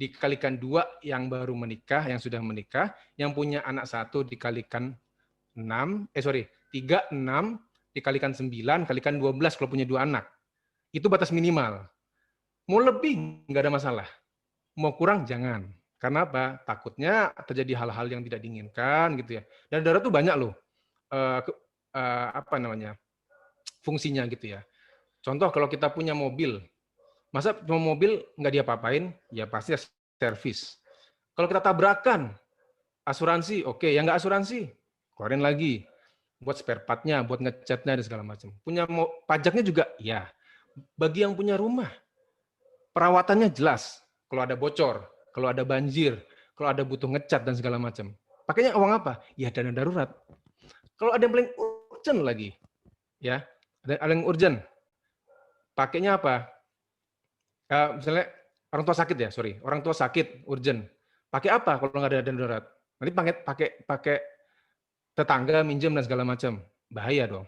dikalikan 2 yang baru menikah, yang sudah menikah, yang punya anak 1 dikalikan 3, 6, dikalikan 9, kalikan 12 kalau punya 2 anak. Itu batas minimal. Mau lebih, nggak ada masalah. Mau kurang, jangan. Karena apa? Takutnya terjadi hal-hal yang tidak diinginkan, gitu ya. Dan darurat tuh banyak loh, fungsinya gitu ya. Contoh kalau kita punya mobil, masa mobil nggak diapa-apain? Ya pasti servis. Kalau kita tabrakan, asuransi, oke. Yang nggak asuransi, keluarin lagi. Buat spare part-nya, buat ngecatnya, dan segala macam. Punya pajaknya juga, ya. Bagi yang punya rumah, perawatannya jelas. Kalau ada bocor, kalau ada banjir, kalau ada butuh ngecat, dan segala macam. Pakainya uang apa? Ya dana darurat. Kalau ada yang paling urgent lagi, ya, ada yang urgent, pakainya apa? Misalnya orang tua sakit ya, orang tua sakit urgent. Pakai apa kalau nggak ada dana darurat? Nanti pakai tetangga minjem dan segala macam. bahaya dong.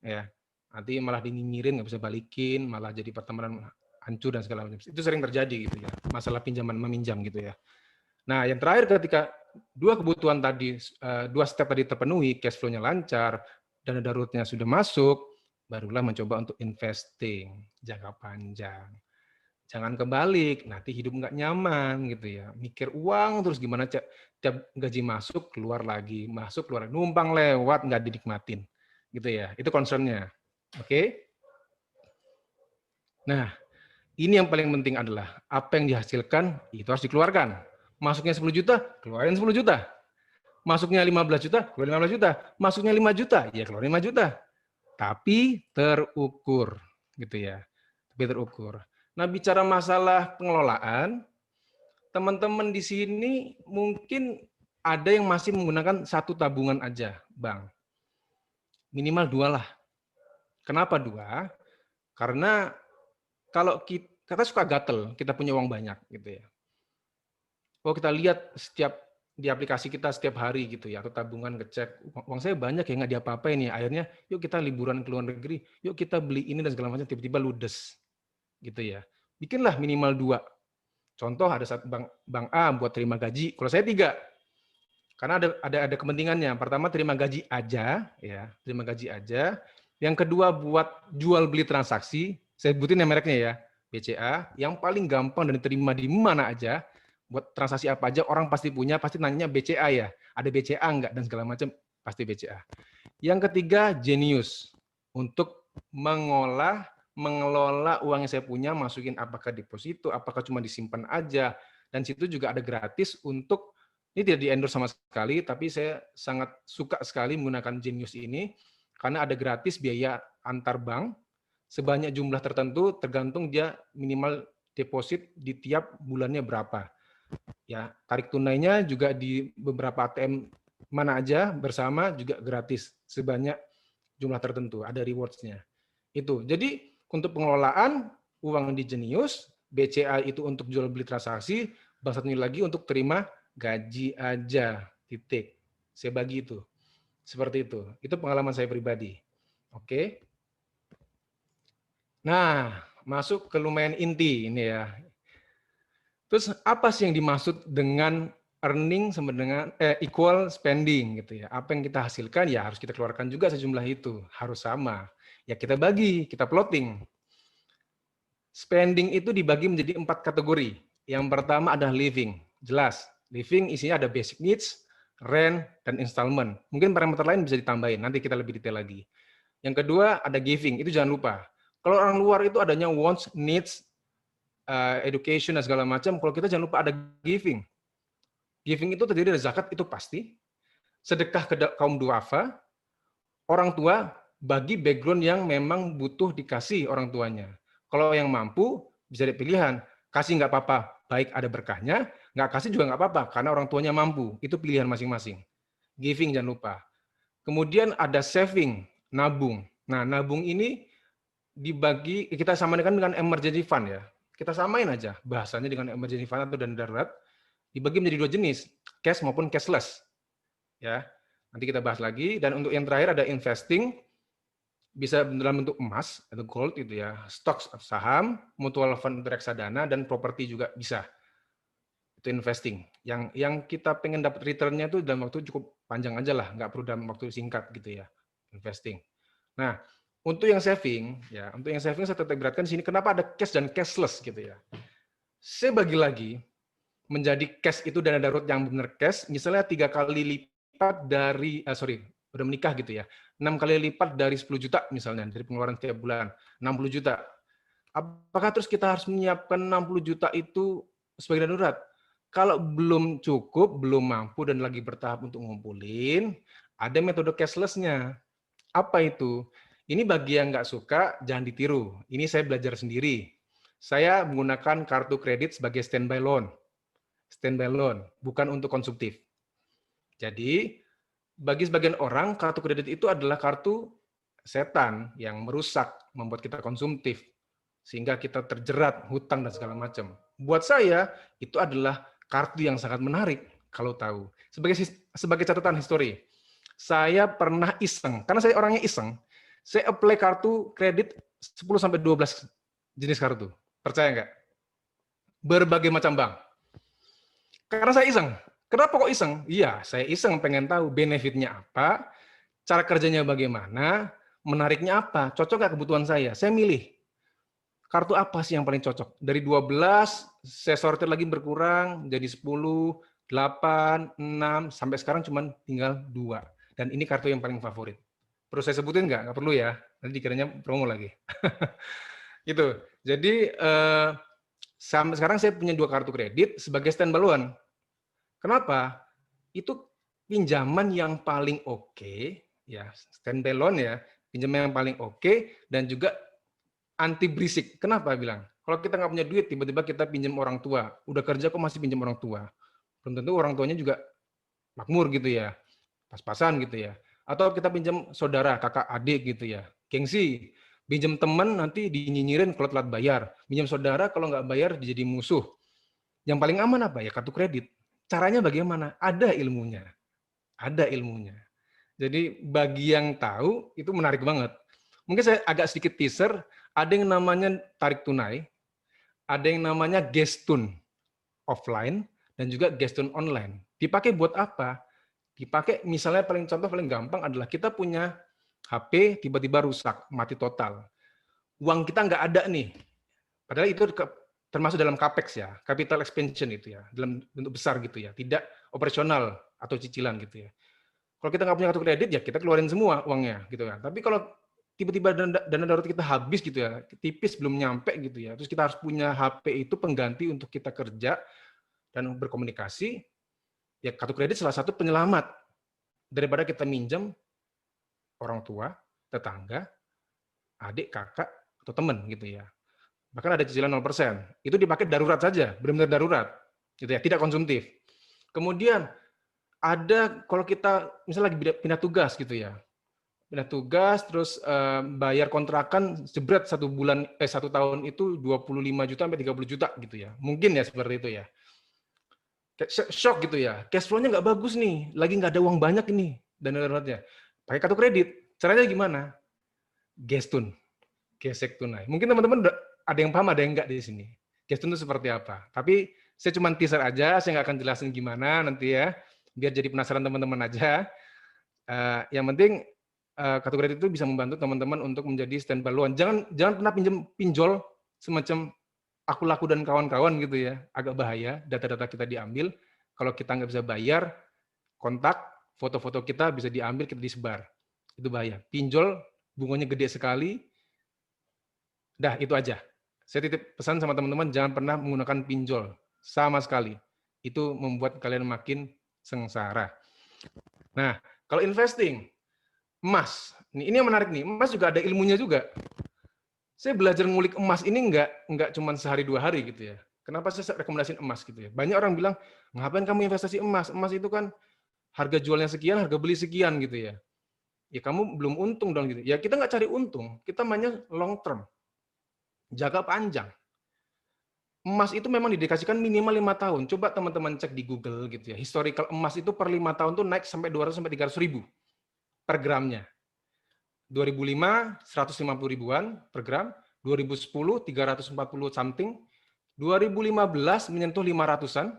Ya, nanti malah dinyinyirin, nggak bisa balikin, malah jadi pertemanan hancur dan segala macam. Itu sering terjadi gitu ya, masalah pinjaman meminjam gitu ya. Nah, yang terakhir ketika dua kebutuhan tadi, dua step tadi terpenuhi, cash flow-nya lancar, dana daruratnya sudah masuk, barulah mencoba untuk investing jangka panjang. Jangan kebalik, nanti hidup nggak nyaman gitu ya. Mikir uang terus gimana tiap gaji masuk keluar lagi, masuk keluar, numpang lewat nggak dinikmatin, gitu ya. Itu concernnya. Oke? Nah, ini yang paling penting adalah apa yang dihasilkan itu harus dikeluarkan. Masuknya 10 juta, keluarin 10 juta. Masuknya 15 juta, keluarin 15 juta. Masuknya 5 juta, ya keluarin 5 juta. Tapi terukur, gitu ya. Tapi terukur. Nah, bicara masalah pengelolaan, teman-teman di sini mungkin ada yang masih menggunakan satu tabungan aja, Bang. Minimal 2 lah. Kenapa 2? Karena kalau kita suka gatel, kita punya uang banyak gitu ya. Kalau kita lihat setiap di aplikasi kita setiap hari gitu ya, atau tabungan ngecek, uang saya banyak ya nggak diapa-apain ya. Akhirnya yuk kita liburan ke luar negeri, yuk kita beli ini dan segala macam, tiba-tiba ludes gitu ya. Bikinlah minimal 2. Contoh ada satu bank A buat terima gaji, kalau saya 3. Karena ada kepentingannya. Pertama terima gaji aja ya, terima gaji aja. Yang kedua buat jual beli transaksi, saya sebutin ya mereknya ya, BCA, yang paling gampang dan diterima di mana aja, buat transaksi apa aja orang pasti punya, pasti nanya BCA ya, ada BCA enggak dan segala macam, pasti BCA. Yang ketiga Genius, untuk mengelola uang yang saya punya, masukin apakah deposito, apakah cuma disimpan aja, dan situ juga ada gratis untuk, ini tidak di-endorse sama sekali, tapi saya sangat suka sekali menggunakan Genius ini, karena ada gratis biaya antar bank, sebanyak jumlah tertentu, tergantung dia minimal deposit di tiap bulannya berapa. Ya, tarik tunainya juga di beberapa ATM mana aja bersama juga gratis, sebanyak jumlah tertentu, ada rewards-nya. Itu. Jadi untuk pengelolaan uang di Genius, BCA itu untuk jual beli transaksi, bank satunya lagi untuk terima gaji aja, titik. Saya bagi itu. Seperti itu. Itu pengalaman saya pribadi. Oke. Nah, masuk ke lumayan inti ini ya. Terus apa sih yang dimaksud dengan earning sama dengan equal spending gitu ya. Apa yang kita hasilkan ya harus kita keluarkan juga sejumlah itu, harus sama. Ya kita bagi, kita plotting. Spending itu dibagi menjadi 4 kategori. Yang pertama adalah living. Jelas, living isinya ada basic needs, rent, dan installment. Mungkin parameter lain bisa ditambahin, nanti kita lebih detail lagi. Yang kedua ada giving, itu jangan lupa. Kalau orang luar itu adanya wants, needs, education, dan segala macam. Kalau kita jangan lupa ada giving. Giving itu terdiri dari zakat, itu pasti. Sedekah ke kaum duafa, orang tua bagi background yang memang butuh dikasih orang tuanya. Kalau yang mampu, bisa ada pilihan. Kasih nggak apa-apa, baik ada berkahnya, nggak kasih juga nggak apa-apa, karena orang tuanya mampu. Itu pilihan masing-masing. Giving jangan lupa. Kemudian ada saving, nabung. Nah, nabung ini dibagi, kita samakan dengan emergency fund ya. Kita samain aja bahasanya dengan emergency fund atau dana darurat. Dibagi menjadi 2 jenis, cash maupun cashless. Ya, nanti kita bahas lagi. Dan untuk yang terakhir ada investing, bisa dalam bentuk emas atau gold itu ya, stocks saham, mutual fund reksadana, dan properti juga bisa. Itu investing. Yang kita pengen dapat return-nya itu dalam waktu cukup panjang aja lah, nggak perlu dalam waktu singkat gitu ya, investing. Nah, untuk yang saving, ya, untuk yang saving saya tetap beratkan di sini. Kenapa ada cash dan cashless gitu ya? Saya bagi lagi menjadi cash itu dana darurat yang benar cash, misalnya 3 kali lipat dari, udah menikah gitu ya, 6 kali lipat dari 10 juta misalnya, dari pengeluaran setiap bulan, 60 juta. Apakah terus kita harus menyiapkan 60 juta itu sebagai dana darurat? Kalau belum cukup, belum mampu dan lagi bertahap untuk ngumpulin, ada metode cashless-nya. Apa itu? Ini bagi yang nggak suka, jangan ditiru. Ini saya belajar sendiri. Saya menggunakan kartu kredit sebagai standby loan. Standby loan, bukan untuk konsumtif. Jadi, bagi sebagian orang, kartu kredit itu adalah kartu setan yang merusak, membuat kita konsumtif, sehingga kita terjerat hutang dan segala macam. Buat saya, itu adalah kartu yang sangat menarik, kalau tahu. Sebagai catatan histori, saya pernah iseng, karena saya orangnya iseng, saya apply kartu kredit 10-12 jenis kartu. Percaya nggak? Berbagai macam bank. Karena saya iseng. Kenapa kok iseng? Iya, saya iseng pengen tahu benefitnya apa, cara kerjanya bagaimana, menariknya apa, cocok nggak kebutuhan saya. Saya milih. Kartu apa sih yang paling cocok? Dari 12, saya sortir lagi berkurang, jadi 10, 8, 6, sampai sekarang cuma tinggal 2. Dan ini kartu yang paling favorit. Perlu saya sebutin nggak? Nggak perlu ya. Nanti dikiranya promo lagi. Gitu. Jadi, sampai sekarang saya punya 2 kartu kredit sebagai stand balloon. Kenapa? Itu pinjaman yang paling oke, ya, stand balloon ya, pinjaman yang paling oke, dan juga anti berisik. Kenapa bilang? Kalau kita nggak punya duit, tiba-tiba kita pinjam orang tua. Udah kerja kok masih pinjam orang tua. Belum tentu orang tuanya juga makmur gitu ya. Pas-pasan gitu ya. Atau kita pinjam saudara, kakak, adik gitu ya. Gengsi. Pinjam teman nanti dinyinyirin kalau telat bayar. Pinjam saudara kalau nggak bayar jadi musuh. Yang paling aman apa? Ya kartu kredit. Caranya bagaimana? Ada ilmunya. Ada ilmunya. Jadi bagi yang tahu, itu menarik banget. Mungkin saya agak sedikit teaser, ada yang namanya tarik tunai, ada yang namanya gestun offline, dan juga gestun online. Dipakai buat apa? Dipakai misalnya paling gampang adalah kita punya HP tiba-tiba rusak, mati total. Uang kita nggak ada nih. Padahal itu termasuk dalam CAPEX ya, capital expansion itu ya, dalam bentuk besar gitu ya, tidak operasional atau cicilan gitu ya. Kalau kita nggak punya kartu kredit ya kita keluarin semua uangnya gitu kan. Tapi kalau tiba-tiba dana darurat kita habis gitu ya, tipis belum nyampe gitu ya, terus kita harus punya HP itu pengganti untuk kita kerja dan berkomunikasi, ya kartu kredit salah satu penyelamat daripada kita minjam orang tua, tetangga, adik, kakak, atau teman gitu ya. Bahkan ada cicilan 0%. Itu dipakai darurat saja, benar-benar darurat. Gitu ya, tidak konsumtif. Kemudian ada kalau kita misalnya lagi pindah tugas gitu ya. Pindah tugas terus bayar kontrakan jebret 1 tahun itu 25 juta sampai 30 juta gitu ya. Mungkin ya seperti itu ya. Shock gitu ya. Cash flow-nya nggak bagus nih, lagi nggak ada uang banyak ini dana daruratnya. Pakai kartu kredit. Caranya gimana? Gestun. Gesek tunai. Mungkin teman-teman ada yang paham, ada yang enggak di sini. Gestun itu seperti apa? Tapi saya cuma teaser aja, saya nggak akan jelasin gimana nanti ya, biar jadi penasaran teman-teman aja. Yang penting kartu kredit itu bisa membantu teman-teman untuk menjadi stand balloon. Jangan pernah pinjol semacam aku laku dan kawan-kawan gitu ya, agak bahaya. Data-data kita diambil, kalau kita nggak bisa bayar, kontak, foto-foto kita bisa diambil, kita disebar. Itu bahaya. Pinjol bunganya gede sekali. Dah, itu aja. Saya titip pesan sama teman-teman, jangan pernah menggunakan pinjol. Sama sekali. Itu membuat kalian makin sengsara. Nah, kalau investing, emas. Ini yang menarik nih. Emas juga ada ilmunya juga. Saya belajar ngulik emas ini nggak cuma sehari 2 hari gitu ya. Kenapa saya rekomendasiin emas gitu ya? Banyak orang bilang, ngapain kamu investasi emas? Emas itu kan harga jualnya sekian, harga beli sekian gitu ya. Ya kamu belum untung dong gitu. Ya kita nggak cari untung, kita mainnya long term. Jangka panjang. Emas itu memang didedikasikan minimal 5 tahun. Coba teman-teman cek di Google gitu ya. Historical emas itu per 5 tahun tuh naik sampai 200 sampai 300 ribu per gramnya. 2005 150 ribuan per gram, 2010 340 something, 2015 menyentuh 500-an.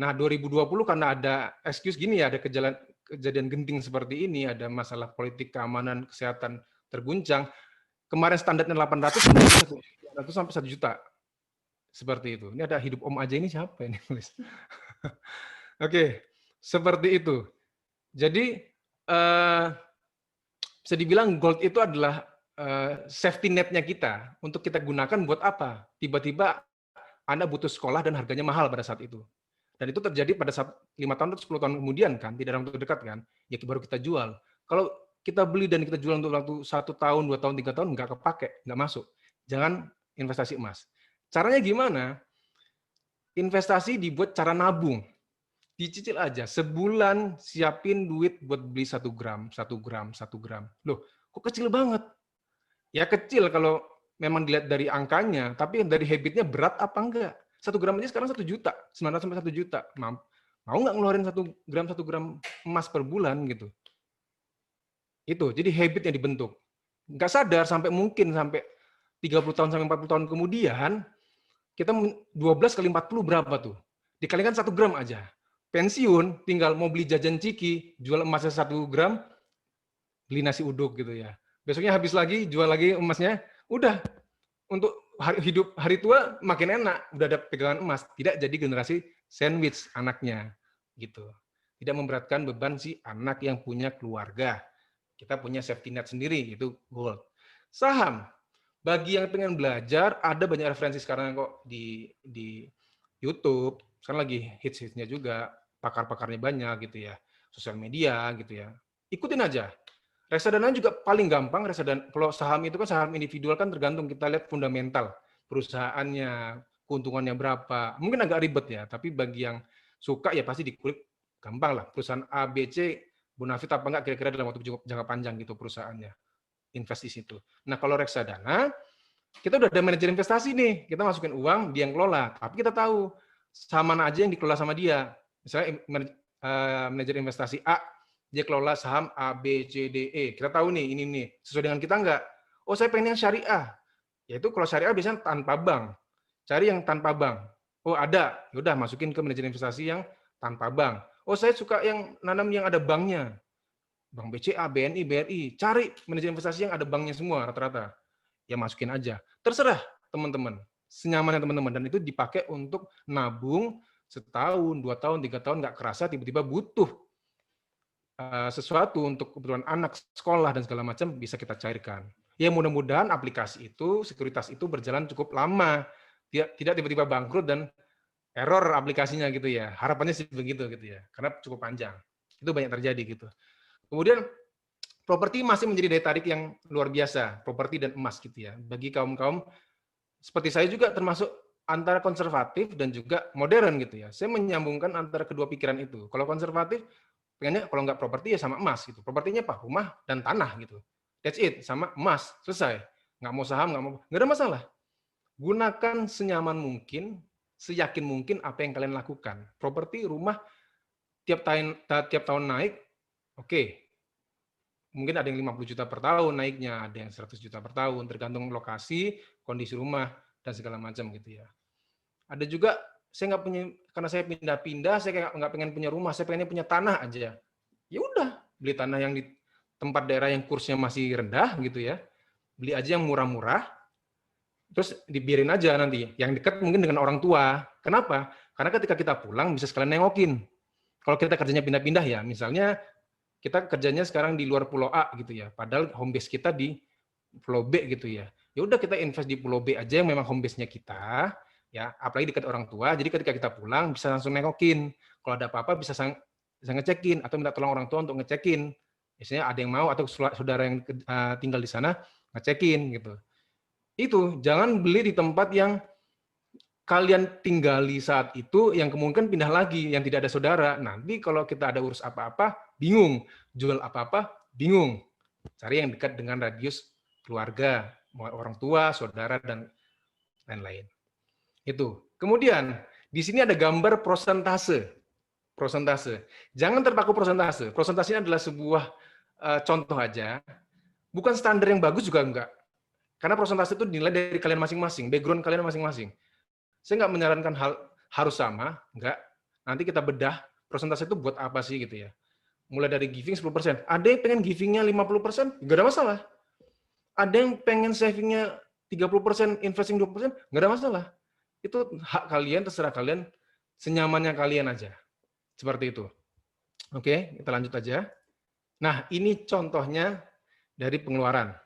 Nah, 2020 karena ada excuse gini ya, ada kejadian genting seperti ini, ada masalah politik, keamanan, kesehatan terguncang. Kemarin standarnya 800 sampai 1 juta. Seperti itu. Ini ada hidup om aja ini siapa ini tulis. Oke, seperti itu. Jadi bisa dibilang gold itu adalah safety net-nya kita untuk kita gunakan buat apa? Tiba-tiba Anda butuh sekolah dan harganya mahal pada saat itu. Dan itu terjadi pada saat 5 tahun atau 10 tahun kemudian kan, tidak dalam waktu dekat kan, ya baru kita jual. Kalau kita beli dan kita jual untuk waktu 1 tahun, 2 tahun, 3 tahun, nggak kepake, nggak masuk. Jangan investasi emas. Caranya gimana? Investasi dibuat cara nabung. Dicicil aja, sebulan siapin duit buat beli 1 gram, 1 gram, 1 gram. Loh, kok kecil banget? Ya kecil kalau memang dilihat dari angkanya, tapi dari habitnya berat apa enggak? 1 gram aja sekarang 1 juta, 900 sampai 1 juta. Mau nggak ngeluarin 1 gram emas per bulan gitu? Itu, jadi habit yang dibentuk. Nggak sadar sampai 30 tahun sampai 40 tahun kemudian, kita 12 kali 40 berapa tuh? Dikalikan 1 gram aja. Pensiun, tinggal mau beli jajan ciki, jual emasnya 1 gram, beli nasi uduk gitu ya. Besoknya habis lagi, jual lagi emasnya, udah. Untuk hidup hari tua makin enak, udah ada pegangan emas. Tidak jadi generasi sandwich anaknya. Gitu. Tidak memberatkan beban si anak yang punya keluarga. Kita punya safety net sendiri, itu gold. Saham, bagi yang pengen belajar, ada banyak referensi sekarang kok di YouTube. Sekarang lagi hits-hitsnya juga, pakar-pakarnya banyak gitu ya, sosial media gitu ya. Ikutin aja. Reksadana juga paling gampang. Reksadana, kalau saham itu kan saham individual kan tergantung kita lihat fundamental perusahaannya, keuntungannya berapa. Mungkin agak ribet ya, tapi bagi yang suka ya pasti dikulik gampang lah. Perusahaan A, B, C bonafit apa enggak kira-kira dalam waktu jangka panjang gitu perusahaannya, invest di situ. Nah kalau reksadana, kita udah ada manajer investasi nih, kita masukin uang, dia yang kelola, tapi kita tahu saham mana aja yang dikelola sama dia. Misalnya manajer investasi A, dia kelola saham A, B, C, D, E. Kita tahu nih, ini nih, sesuai dengan kita enggak? Oh saya pengen yang syariah. Yaitu kalau syariah biasanya tanpa bank. Cari yang tanpa bank. Oh ada, yaudah masukin ke manajer investasi yang tanpa bank. Oh saya suka yang nanam yang ada banknya. Bank BCA, BNI, BRI. Cari manajer investasi yang ada banknya semua rata-rata. Ya masukin aja. Terserah teman-teman. Senyamannya teman-teman. Dan itu dipakai untuk nabung setahun, 2 tahun, 3 tahun, nggak kerasa tiba-tiba butuh sesuatu untuk kebutuhan anak, sekolah, dan segala macam bisa kita cairkan. Ya mudah-mudahan aplikasi itu, sekuritas itu berjalan cukup lama. Tidak tiba-tiba bangkrut dan error aplikasinya gitu ya. Harapannya sih begitu gitu ya. Karena cukup panjang. Itu banyak terjadi gitu. Kemudian properti masih menjadi daya tarik yang luar biasa, properti dan emas gitu ya. Bagi kaum-kaum seperti saya juga termasuk antara konservatif dan juga modern gitu ya. Saya menyambungkan antara kedua pikiran itu. Kalau konservatif pengennya kalau nggak properti ya sama emas gitu. Propertinya apa? Rumah dan tanah gitu. That's it, sama emas, selesai. Nggak mau saham, nggak ada masalah. Gunakan senyaman mungkin, seyakin mungkin apa yang kalian lakukan. Properti, rumah, tiap tahun naik, oke. Mungkin ada yang 50 juta per tahun naiknya, ada yang 100 juta per tahun, tergantung lokasi, kondisi rumah, dan segala macam gitu ya. Ada juga, saya nggak punya, karena saya pindah-pindah, saya nggak pengen punya rumah, saya pengennya punya tanah aja. Ya udah, beli tanah yang di tempat daerah yang kursnya masih rendah gitu ya, beli aja yang murah-murah, terus dibiarin aja nanti. Yang dekat mungkin dengan orang tua. Kenapa? Karena ketika kita pulang bisa sekalian nengokin. Kalau kita kerjanya pindah-pindah ya, misalnya kita kerjanya sekarang di luar pulau A gitu ya, padahal home base kita di pulau B gitu ya. Ya udah kita invest di pulau B aja yang memang home base-nya kita, ya, apalagi dekat orang tua. Jadi ketika kita pulang bisa langsung nengokin. Kalau ada apa-apa bisa ngecekin atau minta tolong orang tua untuk ngecekin. Biasanya ada yang mau atau saudara yang tinggal di sana ngecekin gitu. Itu jangan beli di tempat yang kalian tinggali saat itu yang kemungkinan pindah lagi yang tidak ada saudara. Nanti kalau kita ada urus apa-apa bingung, jual apa-apa bingung. Cari yang dekat dengan radius keluarga, orang tua, saudara dan lain-lain. Itu. Kemudian di sini ada gambar prosentase. Prosentase. Jangan terpaku prosentase. Prosentasenya adalah sebuah contoh aja. Bukan standar yang bagus juga enggak. Karena prosentase itu dinilai dari kalian masing-masing, background kalian masing-masing. Saya nggak menyarankan hal harus sama, enggak. Nanti kita bedah prosentase itu buat apa sih gitu ya. Mulai dari giving 10%. Ada yang pengen givingnya 50%, nggak ada masalah. Ada yang pengen savingnya 30%, investing 20%, nggak ada masalah. Itu hak kalian, terserah kalian, senyamannya kalian aja. Seperti itu. Oke, kita lanjut aja. Nah, ini contohnya dari pengeluaran.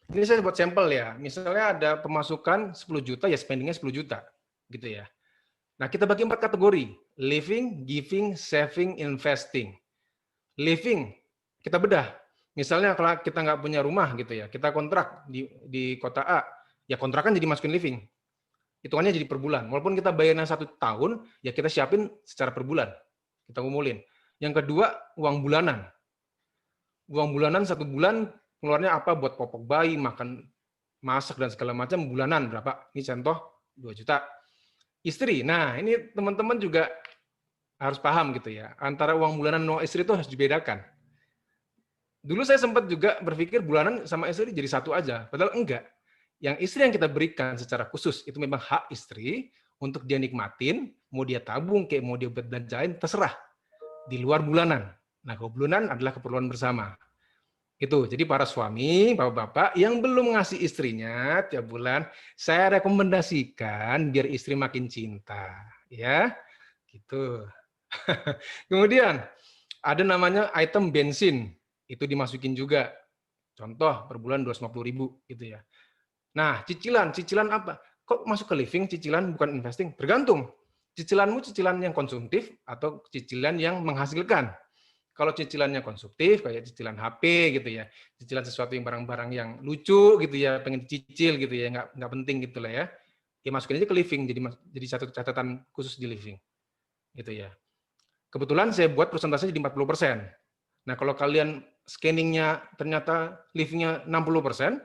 Ini saya buat sampel ya. Misalnya ada pemasukan 10 juta, ya spendingnya 10 juta. Gitu ya. Nah, kita bagi 4 kategori. Living, giving, saving, investing. Living, kita bedah. Misalnya kalau kita nggak punya rumah gitu ya, kita kontrak di kota A, ya kontrakan jadi masukin living. Hitungannya jadi per bulan. Walaupun kita bayarnya 1 tahun, ya kita siapin secara per bulan. Kita ngumpulin. Yang kedua, uang bulanan. Uang bulanan 1 bulan, keluarnya apa buat popok bayi, makan, masak, dan segala macam, bulanan berapa? Ini contoh 2 juta. Istri, nah ini teman-teman juga harus paham gitu ya. Antara uang bulanan dan uang istri itu harus dibedakan. Dulu saya sempat juga berpikir bulanan sama istri jadi satu aja, padahal enggak. Yang istri yang kita berikan secara khusus itu memang hak istri untuk dia nikmatin, mau dia tabung kayak mau dia buat belanjain, terserah. Di luar bulanan. Nah, kalau bulanan adalah keperluan bersama. Itu. Jadi para suami, bapak-bapak yang belum ngasih istrinya tiap bulan, saya rekomendasikan biar istri makin cinta, ya. Gitu. Kemudian ada namanya item bensin, itu dimasukin juga. Contoh per bulan 250.000 gitu ya. Nah, cicilan apa? Kok masuk ke living cicilan bukan investing? Bergantung. Cicilanmu cicilan yang konsumtif atau cicilan yang menghasilkan. Kalau cicilannya konsumtif kayak cicilan HP gitu ya, cicilan sesuatu yang barang-barang yang lucu gitu ya, pengen dicicil gitu ya, nggak penting gitulah ya. Ya masukin aja ke living, jadi satu catatan khusus di living gitu ya. Kebetulan saya buat persentase jadi 40%. Nah, kalau kalian scanningnya ternyata livingnya 60%,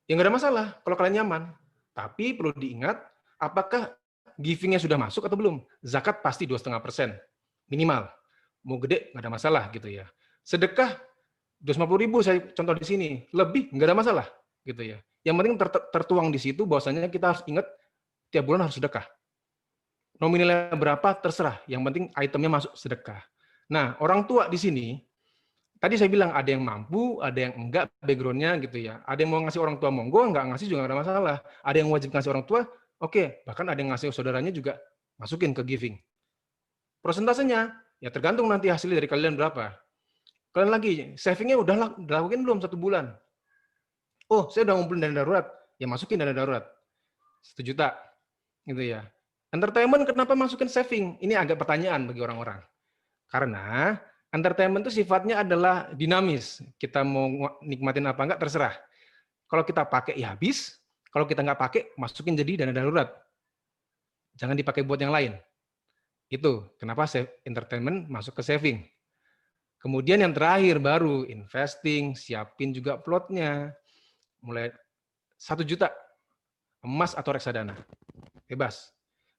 ya nggak ada masalah kalau kalian nyaman. Tapi perlu diingat, apakah givingnya sudah masuk atau belum? Zakat pasti 2,5% minimal. Mau gede nggak ada masalah gitu ya. Sedekah 250.000 saya contoh di sini, lebih nggak ada masalah gitu ya. Yang penting tertuang di situ bahwasanya kita harus ingat tiap bulan harus sedekah. Nominalnya berapa terserah, yang penting itemnya masuk sedekah. Nah, orang tua di sini, tadi saya bilang ada yang mampu, ada yang enggak background-nya gitu ya. Ada yang mau ngasih orang tua monggo, enggak ngasih juga enggak ada masalah. Ada yang wajib ngasih orang tua, oke. Bahkan ada yang ngasih saudaranya juga masukin ke giving. Prosentasenya, ya tergantung nanti hasilnya dari kalian berapa. Kalian lagi, savingnya udah lakuin belum 1 bulan? Oh, saya udah ngumpulin dana darurat. Ya masukin dana darurat. 1 juta. Gitu ya. Entertainment kenapa masukin saving? Ini agak pertanyaan bagi orang-orang. Karena entertainment itu sifatnya adalah dinamis. Kita mau nikmatin apa enggak terserah. Kalau kita pakai ya habis, kalau kita nggak pakai masukin jadi dana darurat. Jangan dipakai buat yang lain. Itu kenapa entertainment masuk ke saving. Kemudian yang terakhir baru investing, siapin juga plotnya. Mulai 1 juta emas atau reksadana. Bebas.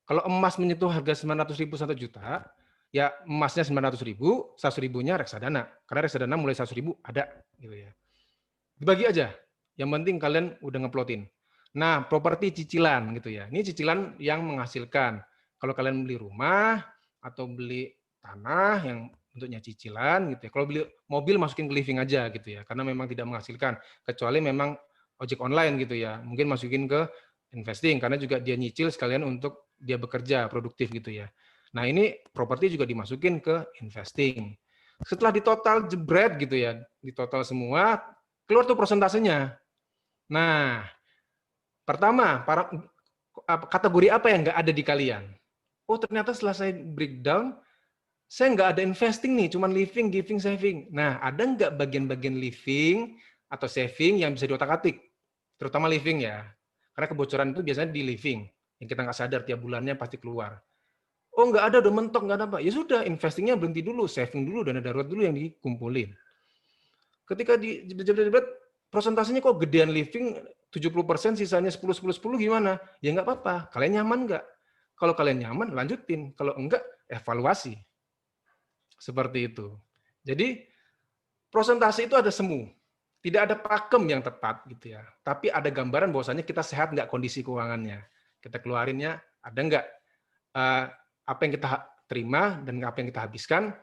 Kalau emas menyentuh harga 900.000 1 juta, ya emasnya 900.000, 100.000-nya reksadana. Karena reksadana mulai 100.000 ada gitu ya. Dibagi aja. Yang penting kalian udah ngeplotin. Nah, properti cicilan gitu ya. Ini cicilan yang menghasilkan. Kalau kalian beli rumah atau beli tanah yang bentuknya cicilan gitu ya. Kalau beli mobil masukin ke living aja gitu ya. Karena memang tidak menghasilkan. Kecuali memang ojek online gitu ya. Mungkin masukin ke investing karena juga dia nyicil sekalian untuk dia bekerja produktif gitu ya. Nah, ini properti juga dimasukin ke investing. Setelah di total jebret gitu ya, di total semua keluar tuh prosentasenya. Nah, pertama, kategori apa yang nggak ada di kalian? Oh, ternyata setelah saya breakdown, saya nggak ada investing nih, cuman living, giving, saving. Nah, ada nggak bagian-bagian living atau saving yang bisa diotak-atik? Terutama living ya. Karena kebocoran itu biasanya di living. Yang kita nggak sadar tiap bulannya pasti keluar. Oh, nggak ada, udah mentok, nggak ada apa. Ya sudah, investingnya berhenti dulu, saving dulu, dana darurat dulu yang dikumpulin. Ketika di prosentasenya kok gedean living 70%, sisanya 10 gimana? Ya nggak apa-apa. Kalian nyaman nggak? Kalau kalian nyaman, lanjutin. Kalau enggak, evaluasi. Seperti itu. Jadi, prosentase itu ada semu. Tidak ada pakem yang tepat gitu ya. Tapi ada gambaran bahwasanya kita sehat nggak kondisi keuangannya. Kita keluarinnya ada nggak apa yang kita terima dan apa yang kita habiskan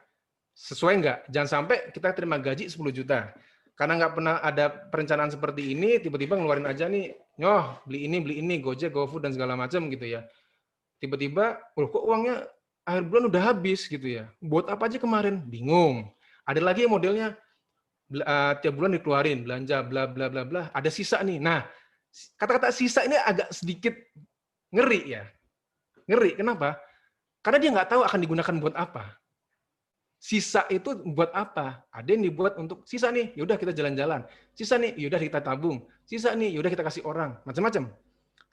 sesuai nggak? Jangan sampai kita terima gaji 10 juta. Karena nggak pernah ada perencanaan seperti ini, tiba-tiba ngeluarin aja nih, nyoh beli ini, Gojek, GoFood dan segala macam gitu ya. Tiba-tiba, kok uangnya akhir bulan udah habis gitu ya. Buat apa aja kemarin? Bingung. Ada lagi yang modelnya tiap bulan dikeluarin belanja bla bla bla bla, ada sisa nih. Nah, kata-kata sisa ini agak sedikit ngeri ya. Ngeri, kenapa? Karena dia nggak tahu akan digunakan buat apa. Sisa itu buat apa? Ada yang dibuat untuk sisa nih, yaudah kita jalan-jalan. Sisa nih, yaudah kita tabung. Sisa nih, yaudah kita kasih orang. Macam-macam.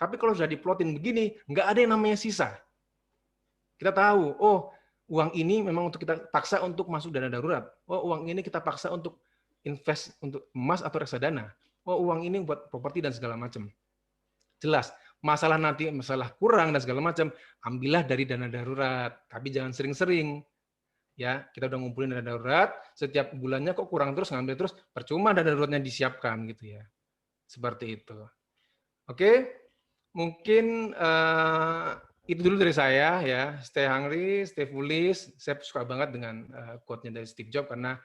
Tapi kalau sudah diplotin begini, nggak ada yang namanya sisa. Kita tahu, oh uang ini memang untuk kita paksa untuk masuk dana darurat. Oh uang ini kita paksa untuk invest untuk emas atau reksadana. Oh uang ini buat properti dan segala macam. Jelas. Masalah nanti masalah kurang dan segala macam, ambillah dari dana darurat. Tapi jangan sering-sering. ya kita udah ngumpulin dana darurat, setiap bulannya kok kurang terus, ngambil terus, percuma dana daruratnya disiapkan gitu ya. Seperti itu. Oke, mungkin itu dulu dari saya ya. Stay hungry, stay foolish. Saya suka banget dengan quote-nya dari Steve Jobs karena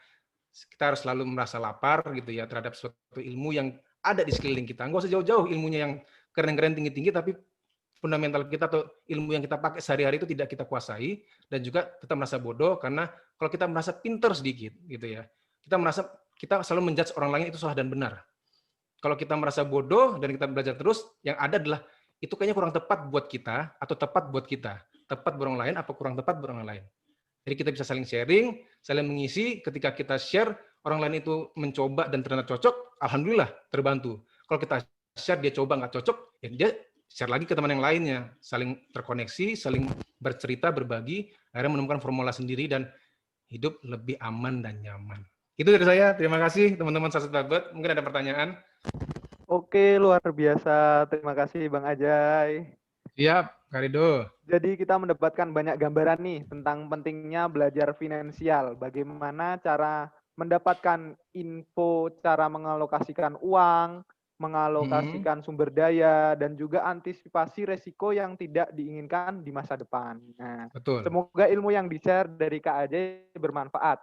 kita harus selalu merasa lapar gitu ya terhadap suatu ilmu yang ada di sekeliling kita. Nggak usah jauh-jauh ilmunya yang keren-keren tinggi-tinggi, tapi fundamental kita atau ilmu yang kita pakai sehari-hari itu tidak kita kuasai, dan juga kita merasa bodoh karena kalau kita merasa pinter sedikit gitu ya, kita selalu menjudge orang lain itu salah dan benar. Kalau kita merasa bodoh dan kita belajar terus, yang ada adalah itu kayaknya kurang tepat buat kita atau tepat buat kita. Tepat buat orang lain apa kurang tepat buat orang lain. Jadi kita bisa saling sharing, saling mengisi. Ketika kita share, orang lain itu mencoba dan ternyata cocok, alhamdulillah terbantu. Kalau kita share dia coba nggak cocok, ya dia share lagi ke teman yang lainnya. Saling terkoneksi, saling bercerita, berbagi, akhirnya menemukan formula sendiri dan hidup lebih aman dan nyaman. Itu dari saya. Terima kasih teman-teman Saset Babet. Mungkin ada pertanyaan. Oke, luar biasa. Terima kasih Bang Ajay. Siap, Kak Rido. Jadi kita mendapatkan banyak gambaran nih tentang pentingnya belajar finansial. Bagaimana cara mendapatkan info, cara mengalokasikan uang, mengalokasikan sumber daya, dan juga antisipasi resiko yang tidak diinginkan di masa depan. Nah, Betul. semoga ilmu yang di-share dari Kak Ajay bermanfaat.